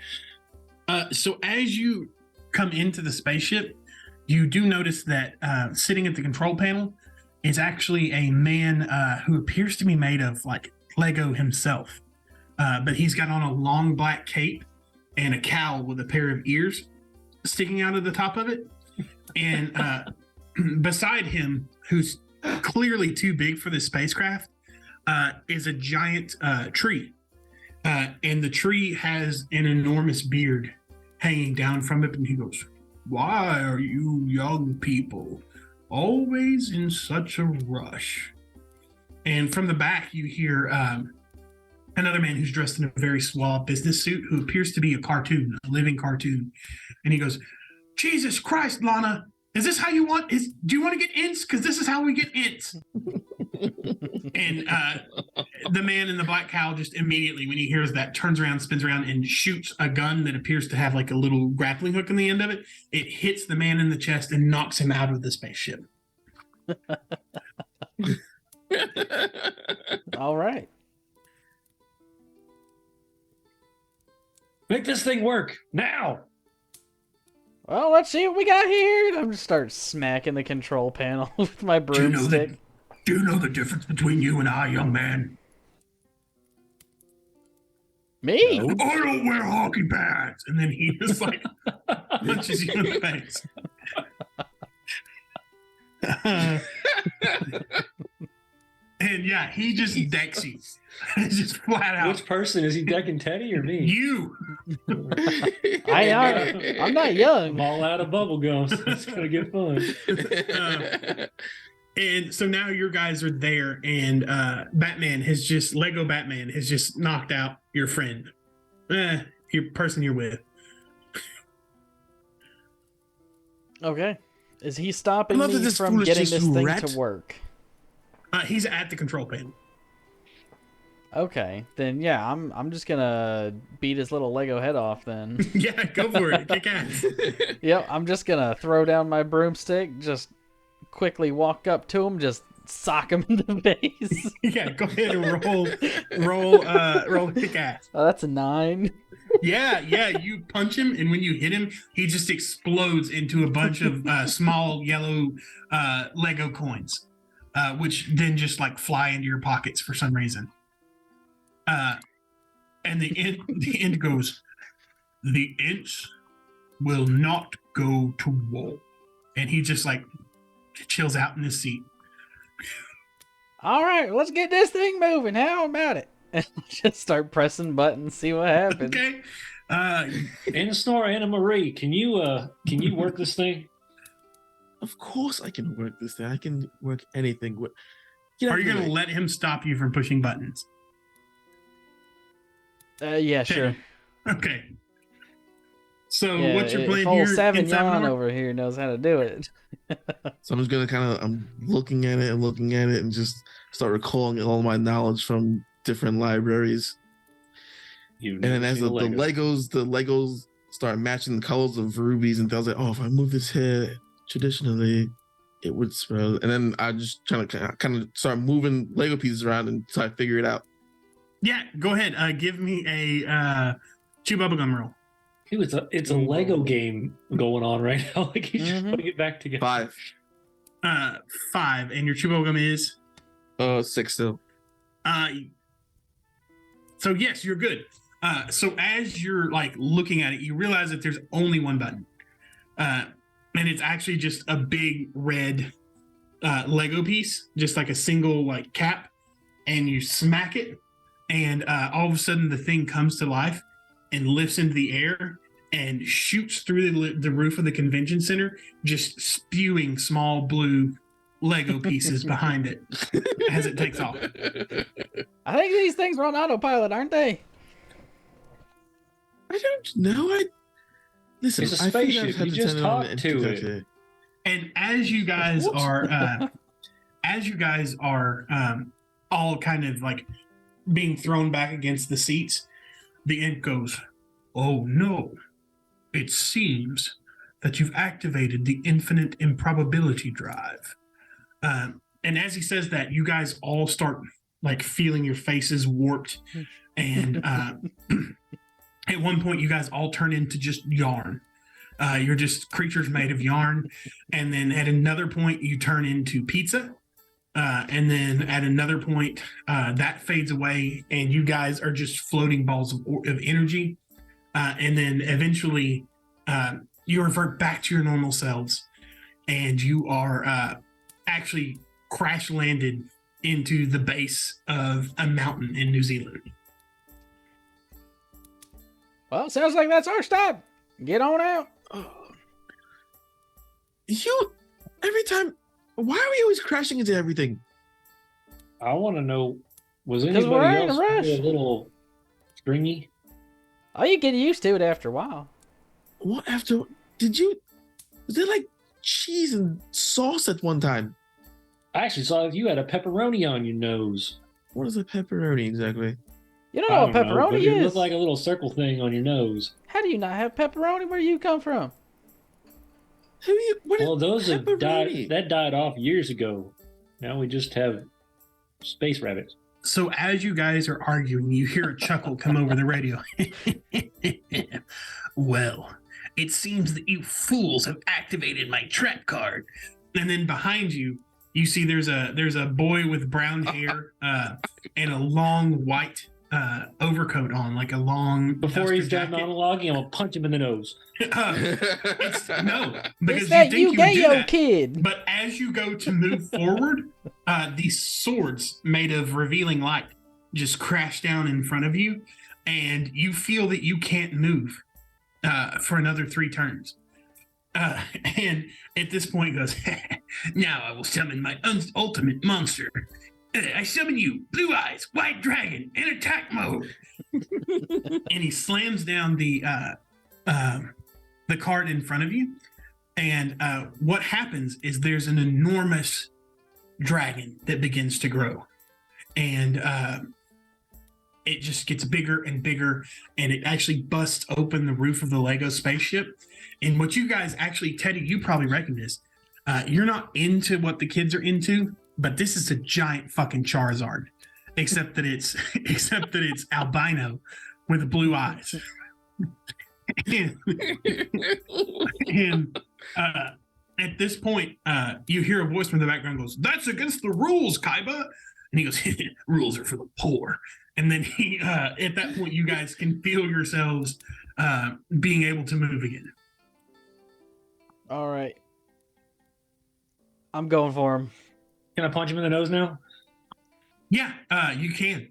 So as you come into the spaceship, you do notice that sitting at the control panel is actually a man who appears to be made of like Lego himself. But he's got on a long black cape and a cowl with a pair of ears sticking out of the top of it. And beside him, who's clearly too big for this spacecraft, is a giant tree. And the tree has an enormous beard hanging down from it. And he goes, "Why are you young people always in such a rush?" And from the back, you hear another man who's dressed in a very suave business suit who appears to be a cartoon, a living cartoon. And he goes, "Jesus Christ, Lana, is this how you want? Do you want to get ints? Because this is how we get ints." And the man in the black cowl just immediately, when he hears that, turns around, spins around, and shoots a gun that appears to have like a little grappling hook in the end of it. It hits the man in the chest and knocks him out of the spaceship. All right. Make this thing work now! Well, let's see what we got here. I'm just start smacking the control panel with my Do you know broomstick. Do you know the difference between you and I, young man? Me? No. I don't wear hockey pads. And then he just like punches you in the face. And yeah, he just decks you. Just flat out. Which person is he decking, Teddy or me? You. I'm not I'm young. all out of bubble gum, so it's gonna get fun. And so now your guys are there, and Lego Batman has just knocked out your friend, your person you're with. Okay. Is he stopping I love that me this from fool is getting just this thing rat. to work? He's at the control panel. Okay, then yeah, I'm just gonna beat his little Lego head off then. Yeah, go for it. Kick ass. Yep, I'm just gonna throw down my broomstick, just quickly walk up to him, just sock him in the face. Yeah, go ahead and roll kick ass. Oh, that's a 9. Yeah, you punch him, and when you hit him, he just explodes into a bunch of small yellow Lego coins, which then just like fly into your pockets for some reason. And the end goes, the Ents will not go to war. And he just like chills out in his seat. All right, let's get this thing moving. How about it? And just start pressing buttons, see what happens. Okay. Anna Snore, Anna Marie, can you work this thing? Of course I can work this thing. I can work anything. Get out Are you of the going to way. let him stop you from pushing buttons? Yeah, sure. Okay. So Yeah, what's your if plan old here? in Savignon Savinor? over here knows how to do it. So I'm just gonna I'm looking at it and just start recalling all my knowledge from different libraries. You've And then never as seen the a Lego. Legos start matching the colors of rubies, and I was like, oh, if I move this here traditionally, it would spell. And then I just trying to kind of start moving Lego pieces around and try to figure it out. Yeah, go ahead. Give me a chew bubblegum roll. Dude, it's a Lego game going on right now. Like he's just Mhm. putting it back together. 5. 5, and your chew bubblegum is 6 still. So yes, you're good. So as you're like looking at it, you realize that there's only one button, and it's actually just a big red Lego piece, just like a single like cap, and you smack it, and all of a sudden the thing comes to life and lifts into the air and shoots through the roof of the convention center, just spewing small blue Lego pieces behind it as it takes off. I think these things are on autopilot, aren't they? I don't know. Listen. It's a I think spaceship. I've had You just turn on talk the to it. introduction. And as you guys are all kind of like being thrown back against the seats, the Imp goes, "Oh no, it seems that you've activated the infinite improbability drive." And as he says that, you guys all start like feeling your faces warped, and at one point, you guys all turn into just yarn. You're just creatures made of yarn. And then at another point, you turn into pizza. And then at another point, that fades away, and you guys are just floating balls of energy. And then eventually, you revert back to your normal selves, and you are actually crash landed into the base of a mountain in New Zealand. Well, sounds like that's our stop. Get on out. You every time. Why are we always crashing into everything? I want to know, was 'Cause anybody we're in a else rush. a little stringy? Oh, you get used to it after a while. What after? Did you? Was there like cheese and sauce at one time? I actually saw you had a pepperoni on your nose. What is a pepperoni exactly? You don't I know what don't know, but pepperoni it is. looked like a little circle thing on your nose. How do you not have pepperoni where you come from? Who you? What is Well, those have died. pepperoni? That died off years ago. Now we just have space rabbits. So as you guys are arguing, you hear a chuckle come over the radio. Well, it seems that you fools have activated my trap card. And then behind you, you see there's a boy with brown hair and a long white overcoat on, like a long. Before duster he's done jacket. monologuing, I'm gonna punch him in the nose. No, because Is that you you, think you would do gayo that, kid? but as you go to move forward, these swords made of revealing light just crash down in front of you, and you feel that you can't move for another 3 turns. And at this point, he goes, "Now I will summon my ultimate monster. I summon you, Blue Eyes, White Dragon, in attack mode." And he slams down the card in front of you. And what happens is there's an enormous dragon that begins to grow. And it just gets bigger and bigger. And it actually busts open the roof of the Lego spaceship. And what you guys actually, Teddy, you probably recognize. You're not into what the kids are into, but this is a giant fucking Charizard. Except that it's albino with blue eyes. and at this point, you hear a voice from the background goes, "That's against the rules, Kaiba." And he goes, "Rules are for the poor." And then he, at that point, you guys can feel yourselves being able to move again. All right. I'm going for him. Can I punch him in the nose now? Yeah, you can.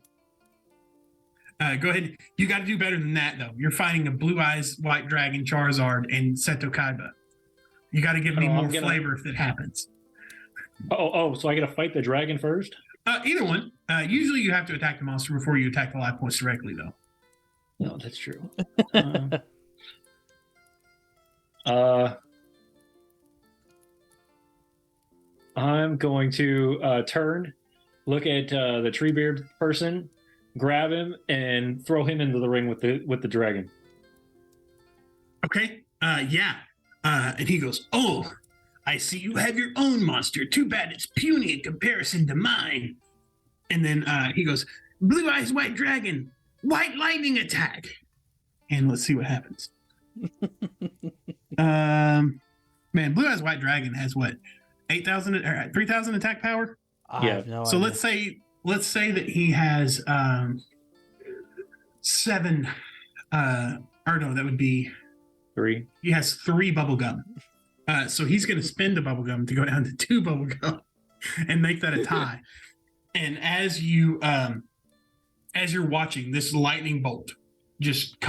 Go ahead. You got to do better than that, though. You're fighting a Blue Eyes White Dragon Charizard and Seto Kaiba. You got to give me more flavor if it happens. So I got to fight the dragon first? Either one. Usually you have to attack the monster before you attack the life points directly, though. No, that's true. I'm going to turn, look at the Treebeard person, grab him, and throw him into the ring with the dragon. Okay. Yeah. And he goes, "Oh, I see you have your own monster. Too bad it's puny in comparison to mine." And then he goes, "Blue Eyes White Dragon, White Lightning attack." And let's see what happens. Man, Blue Eyes White Dragon has what? 8,000 or 3,000 attack power? I have no idea. Let's say that he has 7 or no, that would be 3. He has 3 bubble gum. So he's going to spend a bubble gum to go down to 2 bubble gum and make that a tie. And as you're watching, this lightning bolt just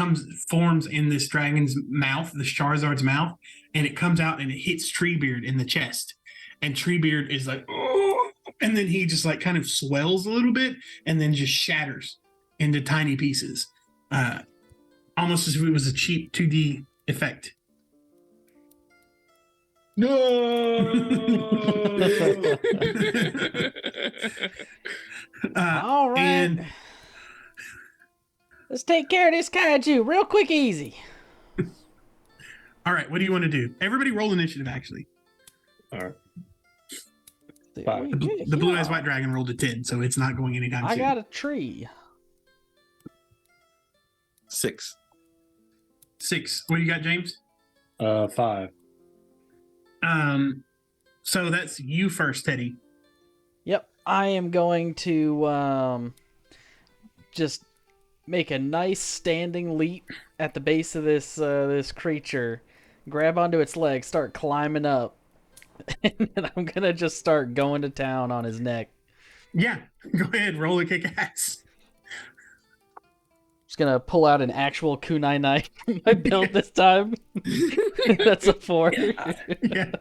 forms in this dragon's mouth, this Charizard's mouth, and it comes out and it hits Treebeard in the chest. And Treebeard is like, "Oh," and then he just like kind of swells a little bit and then just shatters into tiny pieces. Almost as if it was a cheap 2D effect. No! All right. And let's take care of this kaiju real quick, easy. all right, what do you want to do? Everybody roll initiative, actually. All right. 5. The Blue Eyes White Dragon rolled a 10, so it's not going anytime I soon. got a tree. 6. 6. What do you got, James? 5. So that's you first, Teddy. Yep, I am going to just make a nice standing leap at the base of this creature, grab onto its legs, start climbing up, and then I'm gonna just start going to town on his neck. Yeah, go ahead, roll a kick ass. Just gonna pull out an actual kunai knife from my belt this time. That's a 4. Yeah,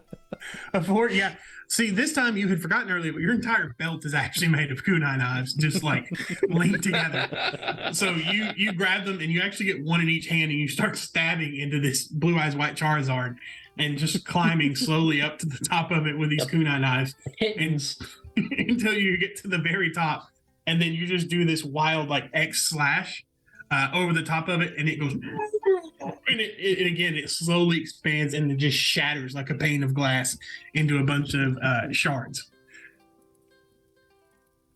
a 4. Yeah. See, this time you had forgotten earlier, but your entire belt is actually made of kunai knives, just like linked together. So you grab them and you actually get one in each hand, and you start stabbing into this Blue Eyes White Charizard, and just climbing slowly up to the top of it with these kunai knives, and until you get to the very top, and then you just do this wild like X slash over the top of it, and it goes, and it again it slowly expands and it just shatters like a pane of glass into a bunch of shards.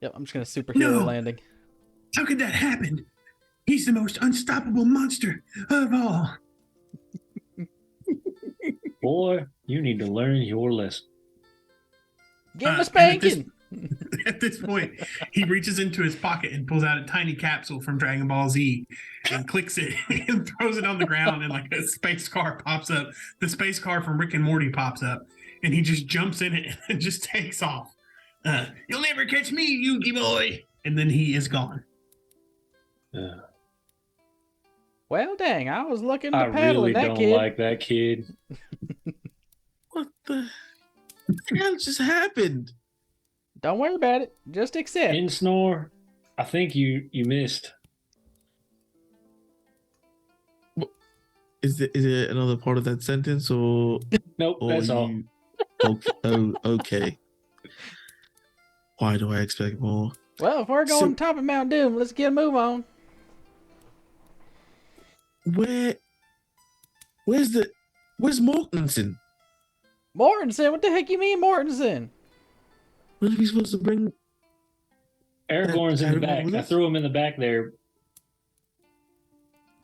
Yep, I'm just gonna superhero No. landing. How could that happen? He's the most unstoppable monster of all. Boy, you need to learn your lesson. Give him and a at this- spanking. at this point, he reaches into his pocket and pulls out a tiny capsule from Dragon Ball Z and clicks it and throws it on the ground, and like a space car pops up. The space car from Rick and Morty pops up, and he just jumps in it and just takes off. You'll never catch me, Yugi boy. And then he is gone. Well, dang, I was looking to I paddle really that don't kid. like that kid. What the hell just happened? Don't worry about it. Just accept. In Snore, I think you missed. Is it another part of that sentence or? Nope, or that's all. Okay. Oh, okay. Why do I expect more? Well, if we're going So- to top of Mount Doom, let's get a move on. Where's Mortensen? Mortensen? What the heck you mean, Mortensen? When are we supposed to bring? Aragorn's in the Aragorn back. with I us? threw him in the back there.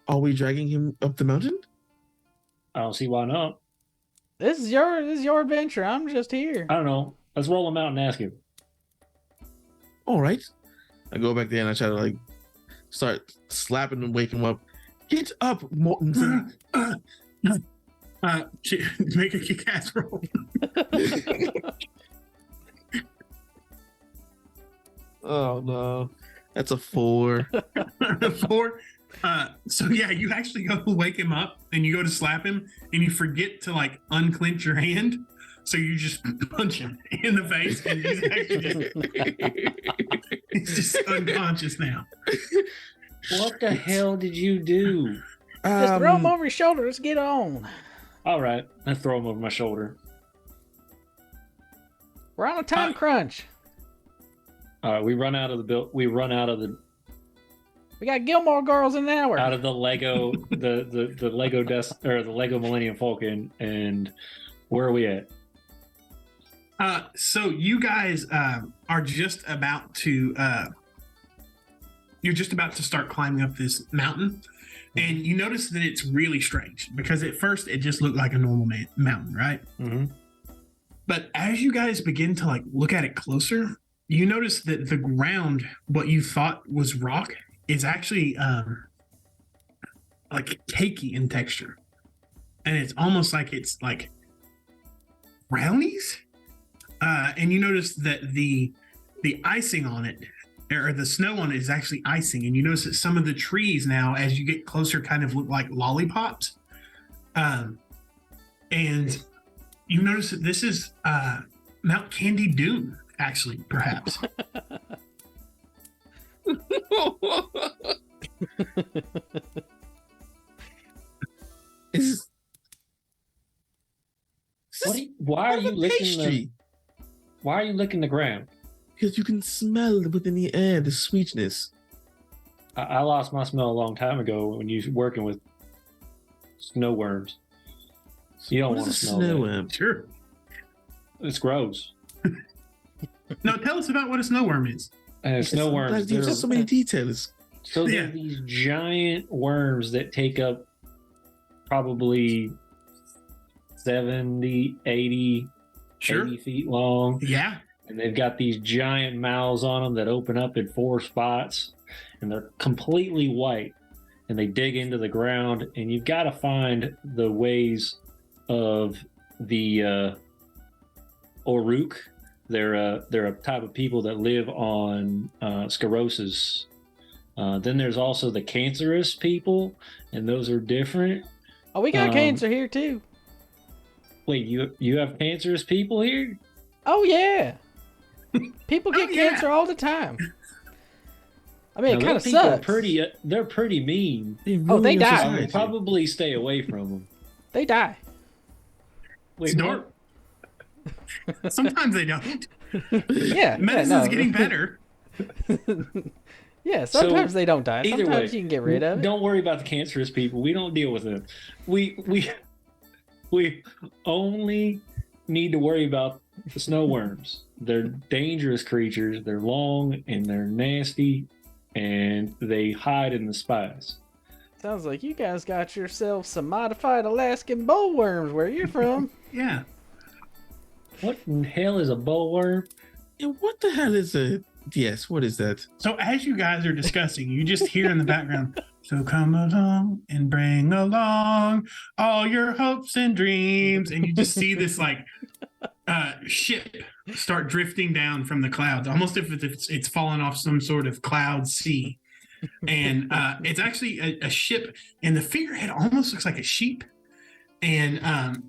Are we dragging him up the mountain? I don't see why not. This is your adventure. I'm just here. I don't know. Let's roll him out and ask him. All right. I go back there and I try to like start slapping and wake him up. Get up, Mortensen. Make a kick-ass roll. Oh no, that's a 4. 4. So yeah, you actually go to wake him up and you go to slap him and you forget to like unclench your hand. So you just punch him in the face and he's just unconscious now. What the hell did you do? Just throw him over your shoulder. Let's get on. All right, I throw him over my shoulder. We're on a time crunch. All right, we run out of the We run out of the We got Gilmore Girls in an hour. out of the Lego the Lego desk or the Lego Millennium Falcon, and where are we at? So you guys are just about to you're just about to start climbing up this mountain, and you notice that it's really strange because at first it just looked like a normal mountain, right? Mm-hmm. But as you guys begin to like look at it closer, you notice that the ground, what you thought was rock, is actually like cakey in texture, and it's almost like it's like brownies. And you notice that the icing on it, or the snow on it, is actually icing. And you notice that some of the trees now, as you get closer, kind of look like lollipops. And you notice that this is Mount Candy Dune, actually, perhaps. Is Why are you licking pastry? Why are you licking the ground? Because you can smell within the air the sweetness. I lost my smell a long time ago when you were working with snow worms. You don't What want to is a smell snow that. worm? Sure. It's gross. No, tell us about what a snow worm is. And snow worms. Like, there's just so many details. So Yeah. they're these giant worms that take up probably 70, 80, Sure. 80 feet long. Yeah. And they've got these giant mouths on them that open up in 4 spots. And they're completely white. And they dig into the ground. And you've got to find the ways of the Oruk. They're a type of people that live on sclerosis. Then there's also the cancerous people, and those are different. Oh, we got Um, cancer here too. Wait, you have cancerous people here? Oh yeah. People get yeah. cancer all the time. I mean, Now, it kind of those people are sucks. pretty. They're pretty mean. Oh, they ruin die. I society. would probably stay away from them. They die. Wait, It's what? dark. Sometimes they don't. Yeah. Medicine's yeah, getting better. Yeah, So, sometimes they don't die. either Sometimes way, you can get rid of it. Don't worry about the cancerous people. We don't deal with them. We only need to worry about the snow worms. They're dangerous creatures. They're long and they're nasty, and they hide in the spice. Sounds like you guys got yourself some modified Alaskan bullworms where you're from. Yeah. What in hell is a bullworm? What the hell is it? Yes, what is that? So as you guys are discussing, you just hear in the background, so come along and bring along all your hopes and dreams. And you just see this like ship start drifting down from the clouds, almost if it's fallen off some sort of cloud sea. And it's actually a ship, and the figurehead almost looks like a sheep. And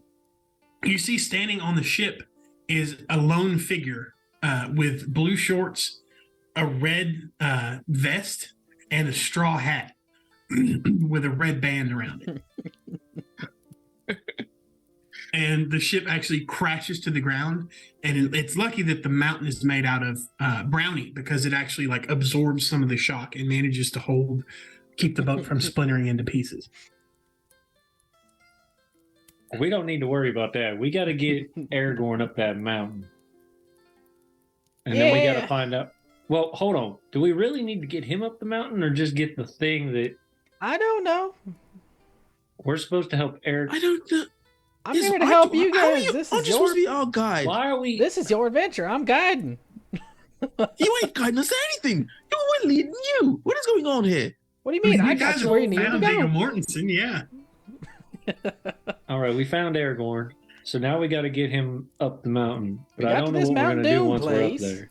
you see standing on the ship is a lone figure with blue shorts, a red vest, and a straw hat with a red band around it. And the ship actually crashes to the ground, and it's lucky that the mountain is made out of brownie, because it actually like absorbs some of the shock and manages to keep the boat from splintering into pieces. We don't need to worry about that. We got to get Aragorn up that mountain. And then we got to find out. Well, hold on. Do we really need to get him up the mountain, or just get the thing that I don't know. we're supposed to help Eric? I don't know. I'm here to help you How are guys. you? This Aren't is you supposed to your be our guide? Why are we? this is your adventure. I'm guiding. You ain't guiding us anything. We're leading you. What is going on here? What do you mean? I You got guys you where you need to found Viggo go. Mortensen, yeah. All right, we found Aragorn. So now we got to get him up the mountain. But We I got don't to know this what we're Mount going to do Doom once place. we're up there.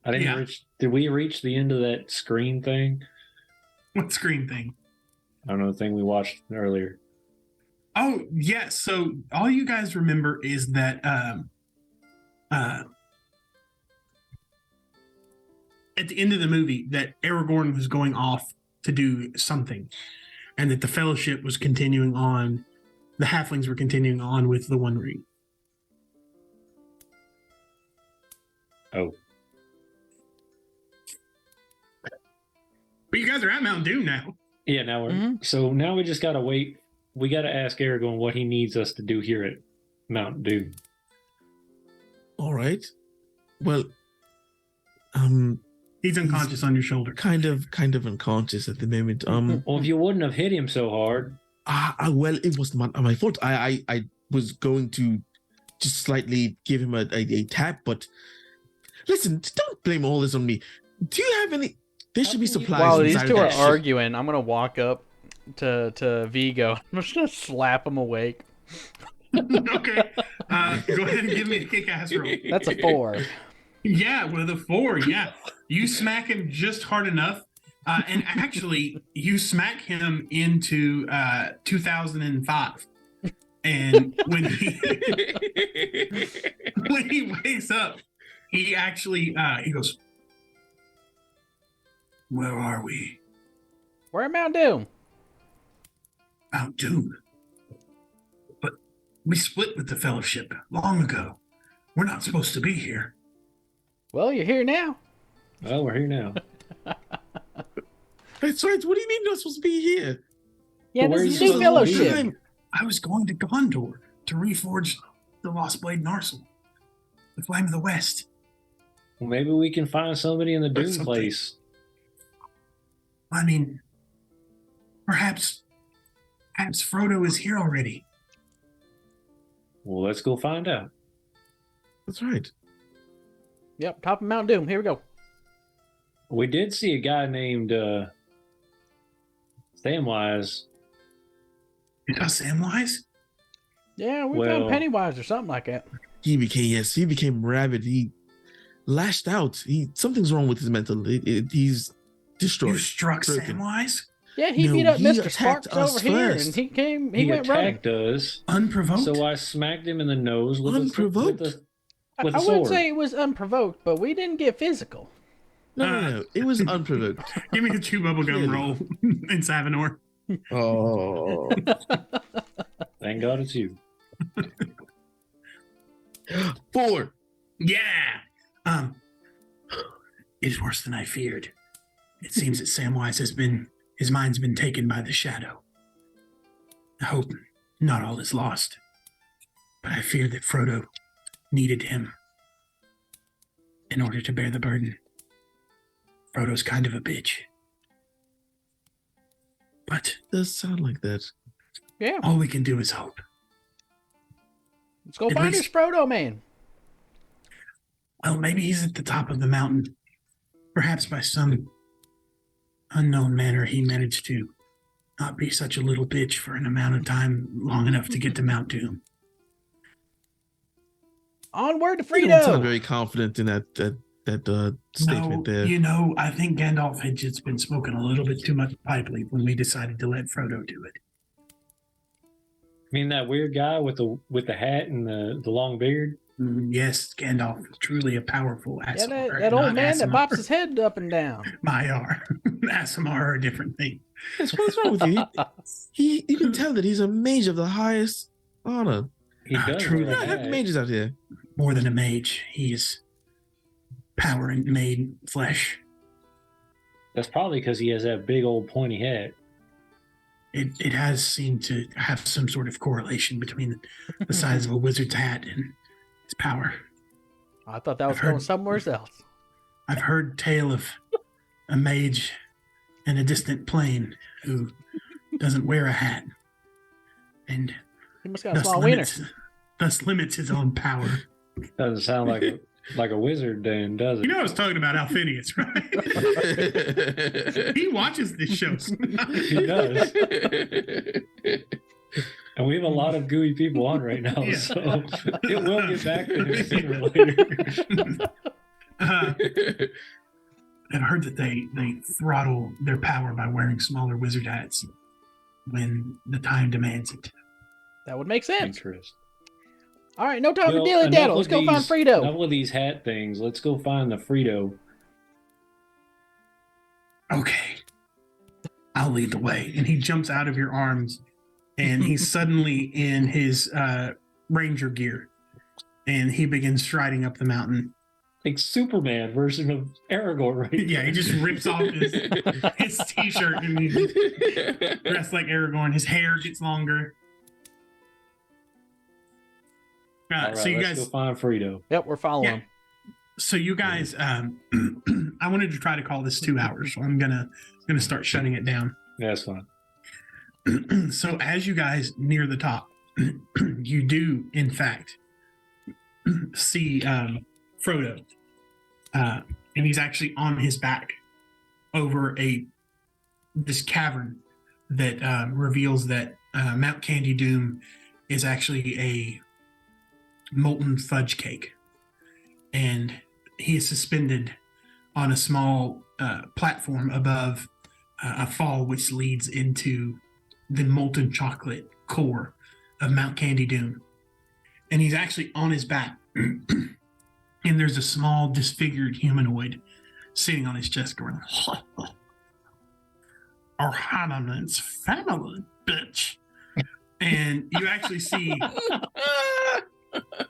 I didn't Yeah. reach. Did we reach the end of that screen thing? What screen thing? I don't know, the thing we watched earlier. Oh, yeah. So all you guys remember is that at the end of the movie that Aragorn was going off to do something, and that the Fellowship was continuing on, the halflings were continuing on with the One Ring. Oh. But you guys are at Mount Doom now. Yeah, now we're Mhm. so now we just gotta wait. We gotta ask Aragorn what he needs us to do here at Mount Doom. All right. Well, He's unconscious on your shoulder. kind of unconscious at the moment. Well, if you wouldn't have hit him so hard, Well, it was my fault. I was going to just slightly give him a tap, but listen, don't blame all this on me. Do you have any? There should be How can you- supplies. While these inside two of are that ship. arguing, I'm gonna walk up to Vigo. I'm just gonna slap him awake. Okay. Go ahead and give me a kick-ass roll. That's a 4. Yeah, with a 4, yeah. You smack him just hard enough. And actually, you smack him into 2005. And when he wakes up, he actually he goes, "Where are we? We're at Mount Doom. Mount Doom. But we split with the Fellowship long ago. We're not supposed to be here." Well, you're here now. well, we're here now. That's right. What do you mean you're not supposed to be here? Yeah, But where this is are you new supposed to be? fellowship. I was going to Gondor to reforge the Lost Blade Narsil, the Flame of the West. Well, maybe we can find somebody in the Or Doom something. place. I mean, perhaps Frodo is here already. Well, let's go find out. That's right. Yep, top of Mount Doom. Here we go. We did see a guy named Samwise. Is that Samwise? Yeah, we Well- found Pennywise or something like that. He became rabid. He lashed out. Something's wrong with his mental. He's destroyed. You struck broken. Samwise? Yeah, he No, beat up he Mr. attacked Sparks us over here, first. and he came. He He went running. attacked us, Unprovoked? so I smacked him in the nose with Unprovoked? with I a wouldn't sword. say it was unprovoked, but we didn't get physical. No. It was unprovoked. Give me a chew bubblegum Clearly. roll in Savanor. Oh. Thank God it's you. 4. Yeah. It's worse than I feared. It seems that Samwise his mind's been taken by the shadow. I hope not all is lost, but I fear that Frodo needed him in order to bear the burden. Frodo's kind of a bitch. But Does sound like that. Yeah, all we can do is hope. Let's go At find least- this Frodo man. Well, maybe he's at the top of the mountain. Perhaps by some unknown manner he managed to not be such a little bitch for an amount of time long enough to get to Mount Doom. Onward to You don't sound Frito. very confident in that No, statement there. I think Gandalf had just been smoking a little bit too much pipe leaf when we decided to let Frodo do it. I mean, that weird guy with the hat and the long beard. Yes, Gandalf is truly a powerful Yeah, Asimar. that old not man that Asimar. bops his head up and down. Maiar. Asimar are a different thing. What's wrong with you? You can tell that he's a mage of the highest honor. He does. Truly. wear a I have hat. mages out here. More than a mage, he is power and made flesh. That's probably because he has that big old pointy hat. It has seemed to have some sort of correlation between the size of a wizard's hat and his power. I thought that was I've heard- going somewhere else. I've heard tale of a mage in a distant plane who doesn't wear a hat and He must got a small wiener. thus limits his own power. Doesn't sound like a wizard, then, does it? You know I was talking about Alphinius, right? He watches this show. He does. And we have a lot of gooey people on right now, Yeah. so it will get back to him sooner or later. I've heard that they throttle their power by wearing smaller wizard hats when the time demands it. That would make sense. Interest. All right, no time Well, for dilly enough daddle. Let's with go find these- Frito. Enough with these hat things. Let's go find the Frito. Okay, I'll lead the way. And he jumps out of your arms, and he's suddenly in his ranger gear, and he begins striding up the mountain. Like Superman version of Aragorn, right? Yeah, he just rips off his t-shirt and he's dressed like Aragorn. His hair gets longer. All right, So you let's guys, go find Frito. Yep, we're following Yeah. him. so you guys, I wanted to try to call this 2 hours, so I'm gonna start shutting it down. Yeah, that's fine. So as you guys near the top, you do in fact see Frodo, and he's actually on his back over this cavern that reveals that Mount Candy Doom is actually a molten fudge cake, and he is suspended on a small platform above a fall which leads into the molten chocolate core of Mount Candy Doom. And he's actually on his back. And there's a small disfigured humanoid sitting on his chest going, our Hanneman's family, bitch. And you actually see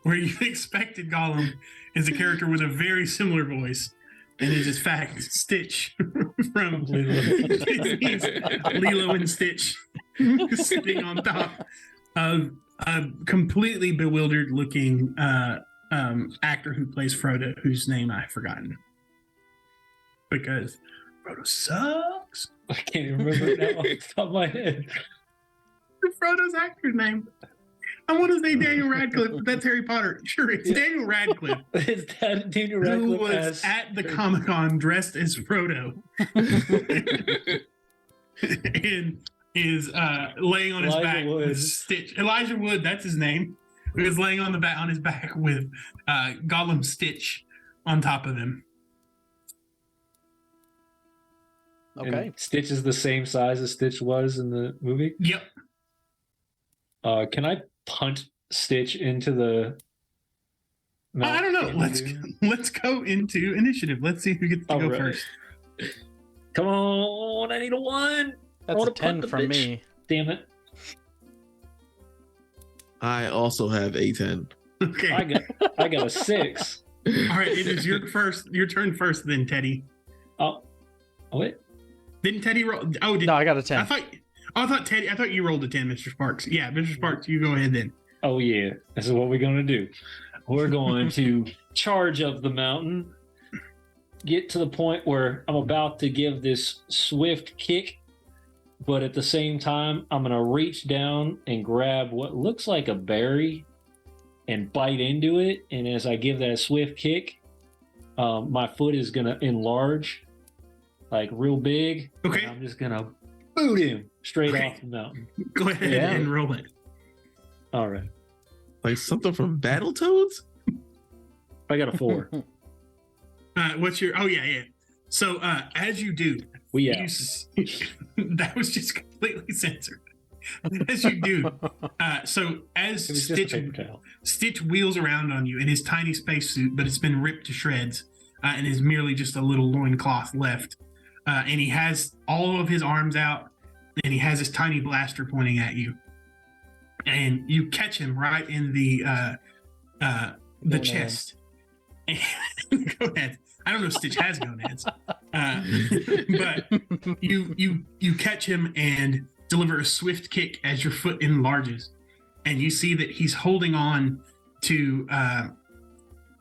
where you expected Gollum is a character with a very similar voice. And it is in fact Stitch from Lilo and Stitch sitting on top of a completely bewildered looking actor who plays Frodo, whose name I've forgotten. Because Frodo sucks. I can't even remember it now off the top of my head. Frodo's actor's name. I want to say Daniel Radcliffe, but that's Harry Potter. Sure, it's Daniel Radcliffe. It's Daniel Who Radcliffe was as at the Comic Con dressed as Frodo and is laying on his Elijah back Wood. with Stitch. Elijah Wood, that's his name. He was laying on his back with Gollum Stitch on top of him. Okay. And Stitch is the same size as Stitch was in the movie. Yep. Can I punt Stitch into the? I don't know. Let's go into initiative. Let's see who gets to All go right. first. Come on! I need a 1. That's wanna a 10 punt the from bitch. me. Damn it! I also have a 10. Okay. I got a 6. All right. It is your turn first, then Teddy. Oh, wait. Didn't Teddy roll? Oh, did No, I got a I 10. thought you rolled a 10, Mr. Sparks. Yeah, Mr. Sparks, you go ahead then. Oh yeah, this is what we're gonna do. We're going to charge up the mountain, get to the point where I'm about to give this swift kick, but at the same time, I'm gonna reach down and grab what looks like a berry and bite into it. And as I give that swift kick, my foot is gonna enlarge, like real big. Okay. And I'm just gonna boot him straight Okay. off the mountain. Go ahead Yeah. and roll it. All right, Like something from Battletoads? I got a 4. What's your? Oh yeah. So as you do, We you out. that was just completely censored. As you do, so as It was just a Stitch paper towel. Stitch wheels around on you in his tiny spacesuit, but it's been ripped to shreds, and is merely just a little loincloth left. And he has all of his arms out, and he has his tiny blaster pointing at you. And you catch him right in the Gonads. chest. Go ahead. I don't know if Stitch has gonads, but you catch him and deliver a swift kick as your foot enlarges, and you see that he's holding on to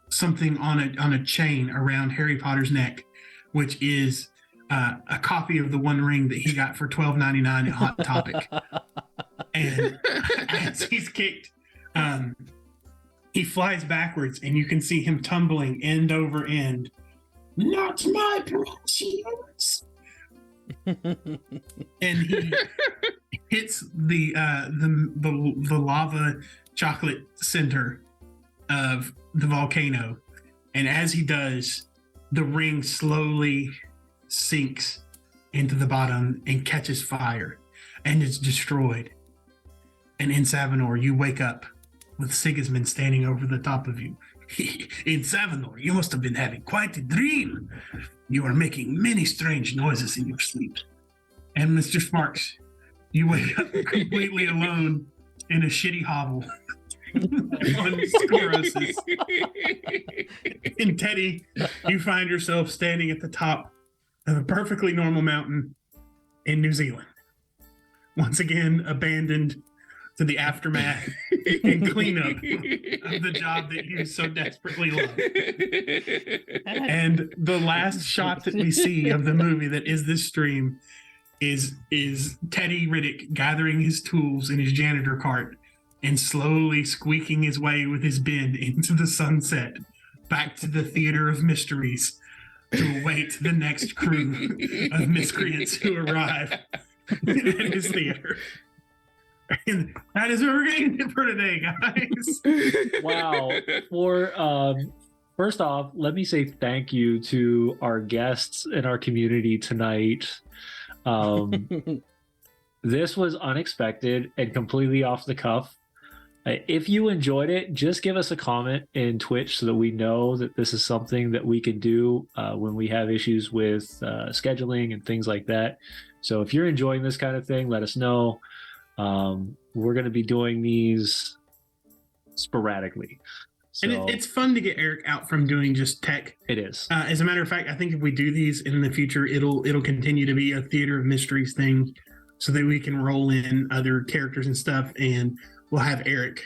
something on a chain around Harry Potter's neck, which is a copy of the One Ring that he got for $12.99 at Hot Topic. And as he's kicked, he flies backwards, and you can see him tumbling end over end. Not my precious. And he hits the lava chocolate center of the volcano, and as he does, the ring slowly sinks into the bottom and catches fire, and it's destroyed. And in Savanor, you wake up with Sigismund standing over the top of you. In Savanor, you must have been having quite a dream. You are making many strange noises in your sleep. And Mr. Sparks, you wake up completely alone in a shitty hovel on sclerosis. And Teddy, you find yourself standing at the top of a perfectly normal mountain in New Zealand. Once again, abandoned to the aftermath and cleanup of the job that you so desperately love. And the last shot that we see of the movie that is this stream is Teddy Riddick gathering his tools in his janitor cart and slowly squeaking his way with his bin into the sunset back to the Theater of Mysteries to await the next crew of miscreants who arrive at his theater. And that is what we're getting for today, guys. Wow. For first off, let me say thank you to our guests in our community tonight. This was unexpected and completely off the cuff. If you enjoyed it, just give us a comment in Twitch so that we know that this is something that we can do when we have issues with scheduling and things like that. So if you're enjoying this kind of thing, let us know. We're going to be doing these sporadically. So And it's fun to get Eric out from doing just tech. it is. As a matter of fact, I think if we do these in the future, it'll continue to be a Theater of Mysteries thing, so that we can roll in other characters and stuff, and we'll have Eric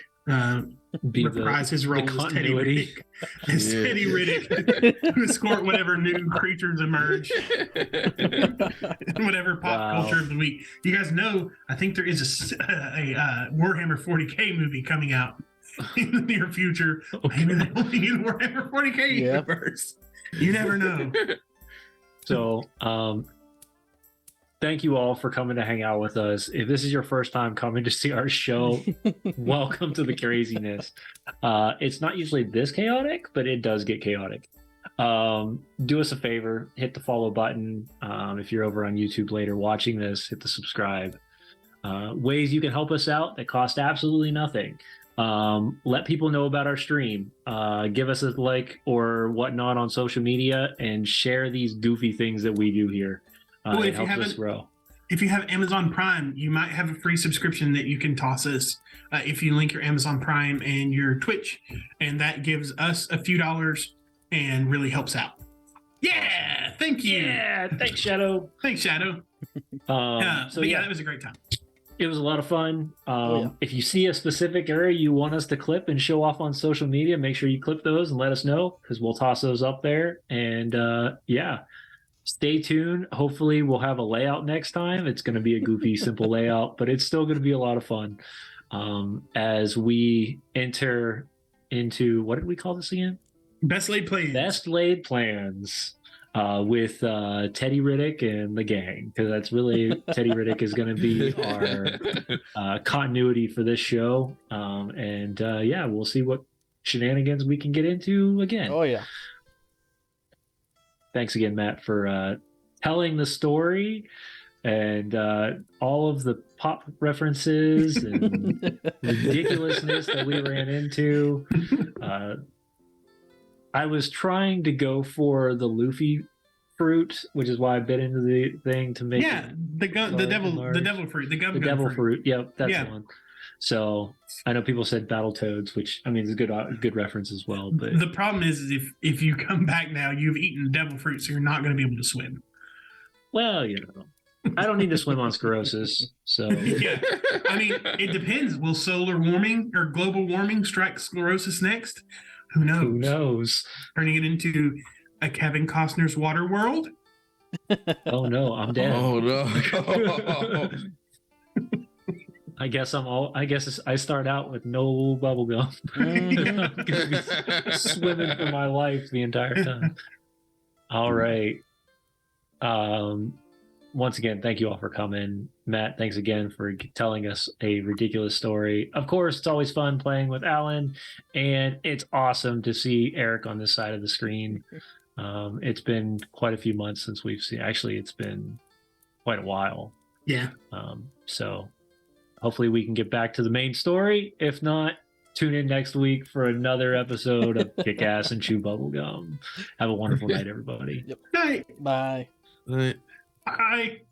Be reprise his role as Teddy continuity. Riddick, as Yeah. Teddy Riddick, to escort whatever new creatures emerge, whatever pop Wow. culture of the week. You guys know, I think there is a Warhammer 40K movie coming out in the near future. Maybe they'll be in the Warhammer 40K Yep. universe. You never know. So, thank you all for coming to hang out with us. If this is your first time coming to see our show, welcome to the craziness. It's not usually this chaotic, but it does get chaotic. Do us a favor, hit the follow button. If you're over on YouTube later watching this, hit the subscribe. Ways you can help us out that cost absolutely nothing. Let people know about our stream. Give us a like or whatnot on social media, and share these goofy things that we do here. Well, It if you helps us haven't- grow. If you have Amazon Prime, you might have a free subscription that you can toss us if you link your Amazon Prime and your Twitch, and that gives us a few dollars and really helps out. Yeah, thank you. Yeah, thanks, Shadow. Thanks, Shadow. So But yeah, that was a great time. it was a lot of fun. Yeah. If you see a specific area you want us to clip and show off on social media, make sure you clip those and let us know, because we'll toss those up there. And yeah, stay tuned. Hopefully we'll have a layout next time. It's going to be a goofy, simple layout, but it's still going to be a lot of fun as we enter into, what did we call this again? Best laid plans. Best laid plans with Teddy Riddick and the gang, because that's really Teddy Riddick is going to be our continuity for this show. And yeah, we'll see what shenanigans we can get into again. Oh yeah. Thanks again, Matt, for telling the story and all of the pop references and ridiculousness that we ran into. I was trying to go for the Luffy fruit, which is why I bit into the thing to make the devil fruit, the devil fruit. fruit. Yep, that's Yeah. the one. So I know people said battle toads, which I mean is a good reference as well. But The problem is if you come back now, you've eaten devil fruit, so you're not going to be able to swim. well, you know, I don't need to swim on sclerosis, so Yeah, I mean, it depends. Will solar warming or global warming strike sclerosis next? Who knows? who knows? Turning it into a Kevin Costner's water world. Oh no, I'm dead. Oh no. I guess I start out with no bubble gum. I'm gonna be swimming for my life the entire time. All right. Once again, thank you all for coming. Matt, thanks again for telling us a ridiculous story. Of course, it's always fun playing with Alan, and it's awesome to see Eric on this side of the screen. It's been quite a few months since we've seen. Actually, it's been quite a while. Yeah. So hopefully we can get back to the main story. If not, tune in next week for another episode of Kick Ass and Chew Bubblegum. Have a wonderful night, everybody. Night. Bye. Right. Bye.